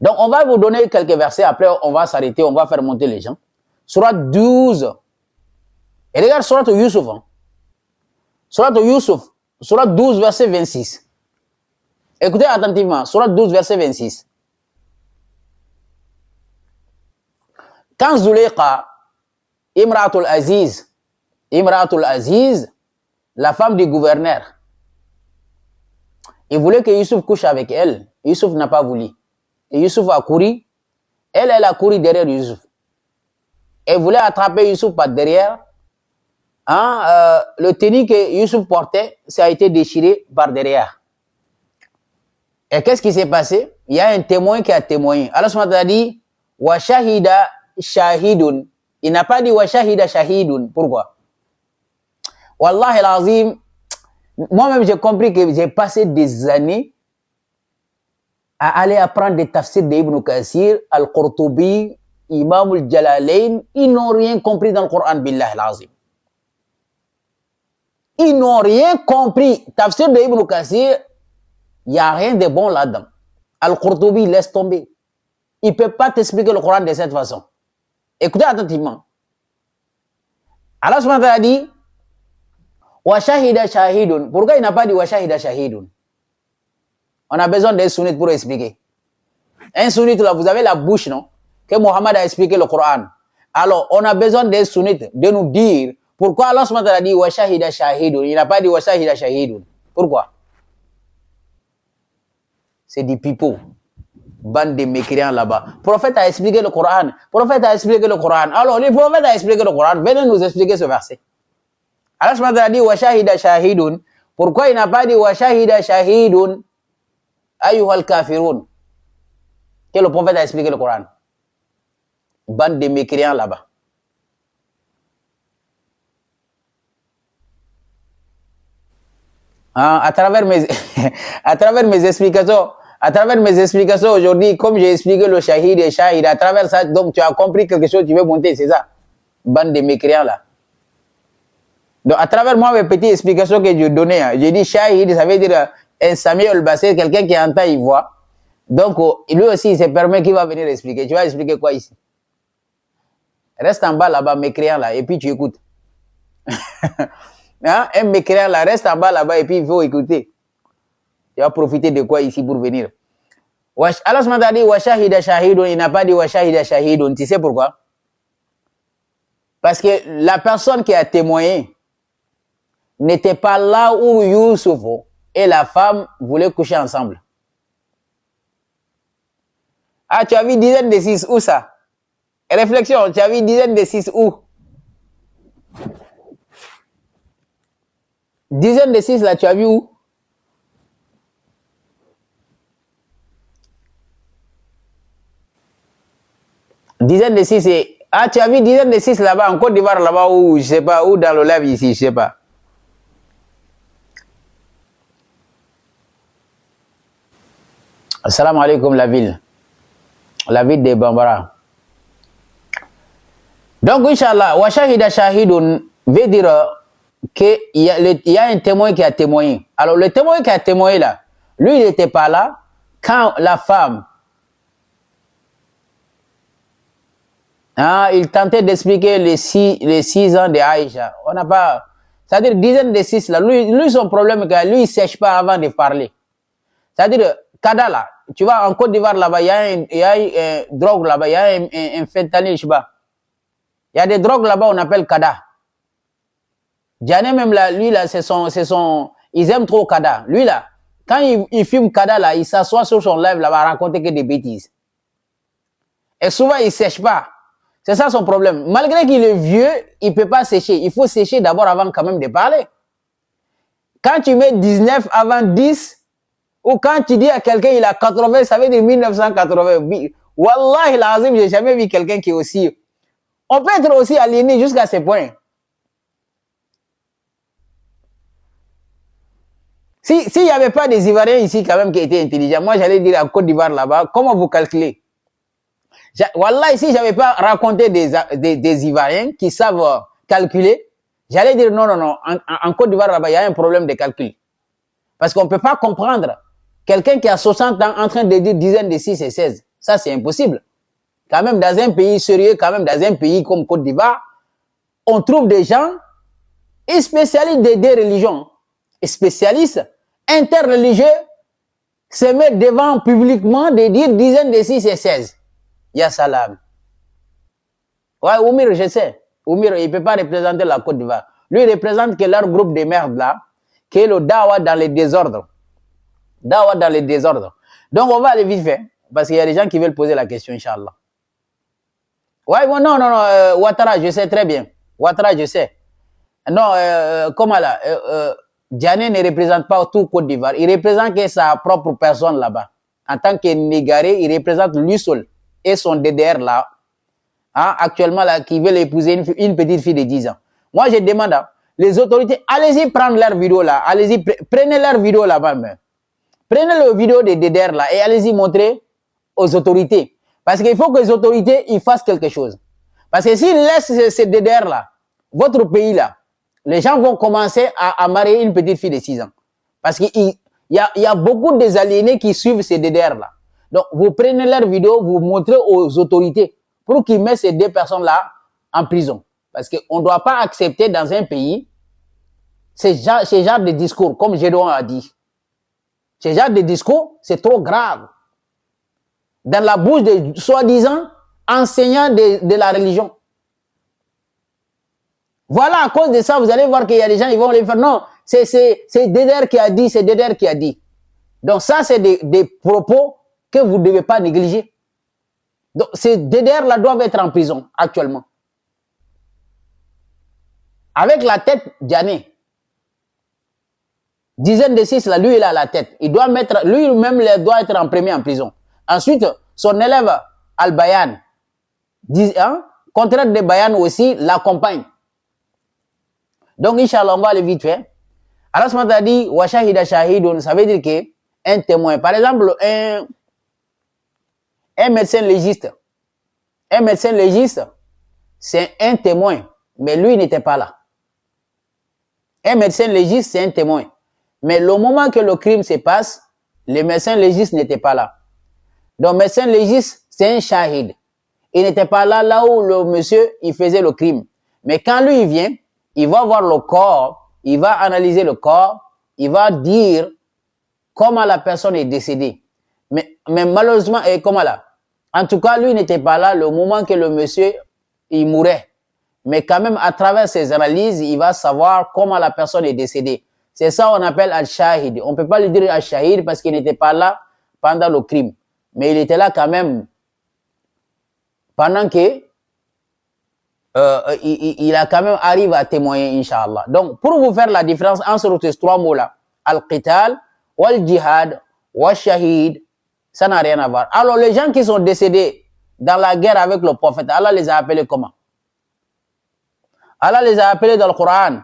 Donc on va vous donner quelques versets, après on va s'arrêter, on va faire monter les gens. Surat 12. Et regarde Surat Yusuf. Hein. Surat Yusuf, Surat 12, verset 26. Écoutez attentivement, Surat 12, verset 26. Quand Zuleika, Imratul Aziz, la femme du gouverneur, il voulait que Yusuf couche avec elle. Yusuf n'a pas voulu. Et Yusuf a couru. Elle a couru derrière Yusuf. Elle voulait attraper Yusuf par derrière. Hein, le tenue que Yusuf portait, ça a été déchiré par derrière. Et qu'est-ce qui s'est passé? Il y a un témoin qui a témoigné. Allah a dit, wa shahida shahidun. Il n'a pas dit wa shahida shahidun. Pourquoi? Wallah al-azim, moi-même j'ai compris que j'ai passé des années à aller apprendre des tafsirs d'Ibn Kathir, Al-Qurtubi, Imam al-Jalalayn. Ils n'ont rien compris dans le Coran, billah al-azim. Ils n'ont rien compris. Tafsir d'Ibn Kathir, il n'y a rien de bon là-dedans. Al-Qurtubi, laisse tomber. Il ne peut pas t'expliquer le Coran de cette façon. Écoutez attentivement. Allah subhanahu wa ta'ala dit wa shahida shahidun. Pourquoi il n'a pas dit wa shahida shahidun? On a besoin d'un sunnite pour expliquer. Un sunnite là, vous avez la bouche, non? Que Mohammed a expliqué le Coran. Alors, on a besoin d'un sunnite de nous dire pourquoi Allah subhanahu wa ta'ala dit wa shahida shahidun. Il n'a pas dit wa shahida shahidun. Pourquoi? C'est du pipeau. Bande de mécréants là-bas. Le prophète a expliqué le Coran. Le prophète a expliqué le Coran. Alors, le prophète a expliqué le Coran. Venez nous expliquer ce verset. Allah subhanahu wa ta'ala dit wa shahida shahidun. Pourquoi il n'a pas dit wa shahida shahidun ayyuhal kafirun? Que le prophète a expliqué le Coran. Bande de mécréants là-bas. À travers mes explications aujourd'hui, comme j'ai expliqué le shahid et shahid, à travers ça, donc tu as compris quelque chose, tu veux monter, c'est ça. Bande de mécréants là. Donc à travers moi, mes petites explications que je donnais, j'ai dit shahid, ça veut dire un Samuel Bassé, quelqu'un qui entend, il voit. Donc lui aussi, il se permet qu'il va venir expliquer. Tu vas expliquer quoi ici? Reste en bas là-bas, mécréant là, et puis tu écoutes. Hein? Un mécréant là, reste en bas là-bas, et puis il faut écouter. Tu vas profiter de quoi ici pour venir? Allah subhanahu wa ta'ala dit wa shahida shahidun, il n'a pas dit wa shahida shahidun. Tu sais pourquoi? Parce que la personne qui a témoigné n'était pas là où Youssouf et la femme voulaient coucher ensemble. Ah, tu as vu dizaines de 6 où ça? Réflexion, tu as vu dizaines de 6 où? Dizaines de 6 là, tu as vu où? Dizaines de 6 et... Ah, tu as vu dizaines de 6 là-bas, en Côte d'Ivoire là-bas, ou je sais pas, ou dans le live ici, je sais pas. Assalamu alaikum la ville de Bambara. Donc, Inch'Allah, wa shahida shahidun veut dire qu'il y a un témoin qui a témoigné. Alors, le témoin qui a témoigné là, lui, il n'était pas là quand la femme, il tentait d'expliquer les 6 ans de Aïcha. On n'a pas, c'est-à-dire dizaines de 6 là. Lui, son problème, c'est que lui, il ne sèche pas avant de parler. C'est-à-dire, Kada là, tu vois, en Côte d'Ivoire là-bas, il y a une drogue là-bas, il y a un fentanyl, je sais pas. Il y a des drogues là-bas, on appelle Kada. Diané même là, lui là, ils aiment trop Kada. Lui là, quand il fume Kada là, il s'assoit sur son live là-bas à raconter que des bêtises. Et souvent, il ne sèche pas. C'est ça son problème. Malgré qu'il est vieux, il ne peut pas sécher. Il faut sécher d'abord avant quand même de parler. Quand tu mets 19 avant 10, ou quand tu dis à quelqu'un il a 80, ça veut dire 1980. Wallah, l'azim, j'ai jamais vu quelqu'un qui est aussi... On peut être aussi aliéné jusqu'à ce point. S'il n'y avait pas des Ivoiriens ici quand même qui étaient intelligents, moi j'allais dire à Côte d'Ivoire là-bas, comment vous calculez? Wallah, ici, je n'avais pas raconté des Ivoiriens qui savent calculer. J'allais dire non. En Côte d'Ivoire, là-bas, il y a un problème de calcul. Parce qu'on ne peut pas comprendre quelqu'un qui a 60 ans en train de dire dizaines de 6 et 16. Ça, c'est impossible. Quand même, dans un pays sérieux, quand même, dans un pays comme Côte d'Ivoire, on trouve des gens spécialistes des religions, spécialistes interreligieux, se mettent devant publiquement de dire dizaines de 6 et 16. Ya salam. Ouais, Oumir, je sais. Oumir, il ne peut pas représenter la Côte d'Ivoire. Lui, il représente que leur groupe de merde là, qui est le Dawa dans les désordres. Dawa dans les désordres. Donc, on va aller vite fait, parce qu'il y a des gens qui veulent poser la question, Inch'Allah. Ouais, bon, non, Ouattara, je sais très bien. Ouattara, je sais. Non, comment là, Diané ne représente pas tout Côte d'Ivoire. Il représente que sa propre personne là-bas. En tant que Négaré, il représente lui seul. Et son DDR là, actuellement là, qui veut épouser une petite fille de 10 ans. Moi, je demande, les autorités, allez-y prendre leur vidéo là, allez-y, prenez leur vidéo là-bas même. Prenez le vidéo de DDR là et allez-y montrer aux autorités. Parce qu'il faut que les autorités, ils fassent quelque chose. Parce que s'ils laissent ces DDR là, votre pays là, les gens vont commencer à marier une petite fille de 6 ans. Parce qu'il y a beaucoup d'aliénés qui suivent ces DDR là. Donc, vous prenez leur vidéo, vous montrez aux autorités pour qu'il mette ces 2 personnes-là en prison. Parce qu'on ne doit pas accepter dans un pays ce genre de discours, comme Gédéon a dit. Ce genre de discours, c'est trop grave. Dans la bouche de soi-disant enseignants de la religion. Voilà, à cause de ça, vous allez voir qu'il y a des gens, ils vont les faire. Non, c'est Déder qui a dit, c'est Déder qui a dit. Donc ça, c'est des propos que vous ne devez pas négliger. Donc ces Déder-là doivent être en prison actuellement. Avec la tête Diané. Dizaine de 6, là, lui, il a la tête. Il doit mettre, lui-même, il doit être en premier en prison. Ensuite, son élève, Al-Bayan, contraire de Bayan aussi, l'accompagne. Donc, Inch'Allah, on va aller vite fait. Allah subhanahu wa ta'ala dit, wa shahida shahidun, ça veut dire qu'un témoin, par exemple, un médecin légiste. Un médecin légiste, c'est un témoin, mais lui n'était pas là. Un médecin légiste, c'est un témoin. Mais le moment que le crime se passe, le médecin légiste n'était pas là. Donc, médecin légiste, c'est un shahid. Il n'était pas là où le monsieur, il faisait le crime. Mais quand lui, il vient, il va voir le corps, il va analyser le corps, il va dire comment la personne est décédée. Mais malheureusement, comment là? En tout cas, lui n'était pas là le moment que le monsieur, il mourait. Mais quand même, à travers ses analyses, il va savoir comment la personne est décédée. C'est ça qu'on appelle Al-Shahid. On ne peut pas lui dire Al-Shahid parce qu'il n'était pas là pendant le crime. Mais il était là quand même pendant que il a quand même arrivé à témoigner, Inch'Allah. Donc, pour vous faire la différence entre ces 3 mots-là, Al-Qital, Wal-Jihad, Wal-Shahid, ça n'a rien à voir. Alors, les gens qui sont décédés dans la guerre avec le prophète, Allah les a appelés comment? Allah les a appelés dans le Coran.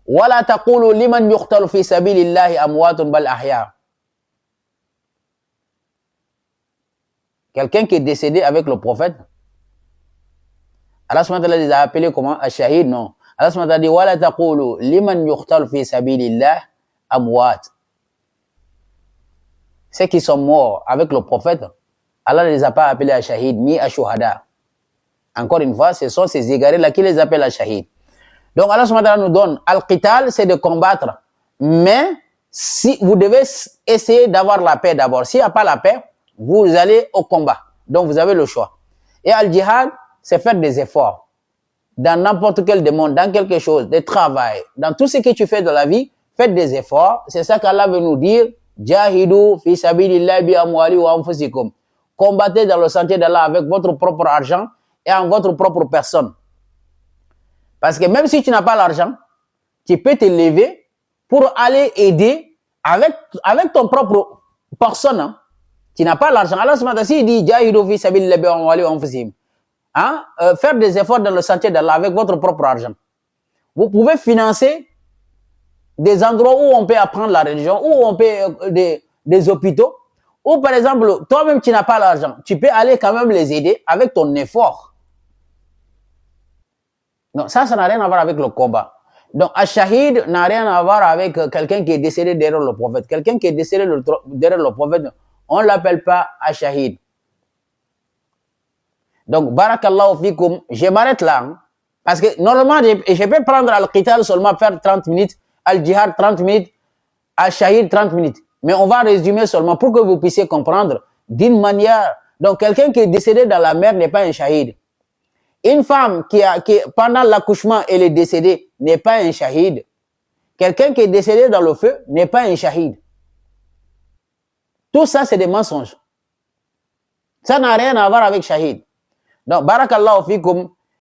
Wala taqulu liman yuqtalu fi sabilillahi amwatun bal ahya. Quelqu'un qui est décédé avec le prophète, Allah subhanahu wa ta'ala les a appelés comment? Al-Shahid, non. Allah subhanahu wa ta'ala dit wala taqulu liman yuqtalu fi sabilillahi amwat. Ceux qui sont morts avec le prophète, Allah ne les a pas appelés Al-Shahid ni Al-Shuhada. Encore une fois, ce sont ces égarés-là qui les appellent Al-Shahid. Donc Allah subhanahu wa ta'ala nous donne Al-Qital, c'est de combattre. Mais si vous devez essayer d'avoir la paix d'abord. S'il n'y a pas la paix, vous allez au combat. Donc vous avez le choix. Et Al-Jihad, c'est faire des efforts. Dans n'importe quel domaine, dans quelque chose, de travail, dans tout ce que tu fais dans la vie, faites des efforts. C'est ça qu'Allah veut nous dire. Jahidu fi sabilillahi bi amwali wa anfusikum. Combattez dans le sentier d'Allah avec votre propre argent et en votre propre personne. Parce que même si tu n'as pas l'argent, tu peux te lever pour aller aider avec ton propre personne. Hein. Tu n'as pas l'argent. Allah subhanahu wa ta'ala dit Jahidu fi sabilillahi bi amwali wa anfusikum. Hein? Faire des efforts dans le sentier d'Allah avec votre propre argent. Vous pouvez financer des endroits où on peut apprendre la religion, où on peut des hôpitaux, ou par exemple, toi-même tu n'as pas l'argent, tu peux aller quand même les aider avec ton effort. Donc ça n'a rien à voir avec le combat. Donc Al-Shahid n'a rien à voir avec quelqu'un qui est décédé derrière le prophète. Quelqu'un qui est décédé derrière le prophète, on ne l'appelle pas Al-Shahid. Donc, barakallahu fikum, je m'arrête là. Hein, parce que normalement, je peux prendre Al-Qital seulement faire 30 minutes, Al-Jihad 30 minutes, Al-Shahid 30 minutes. Mais on va résumer seulement pour que vous puissiez comprendre d'une manière. Donc, quelqu'un qui est décédé dans la mer n'est pas un shahid. Une femme qui pendant l'accouchement, elle est décédée n'est pas un shahid. Quelqu'un qui est décédé dans le feu n'est pas un shahid. Tout ça, c'est des mensonges. Ça n'a rien à voir avec shahid. Donc, barakallahu fikum,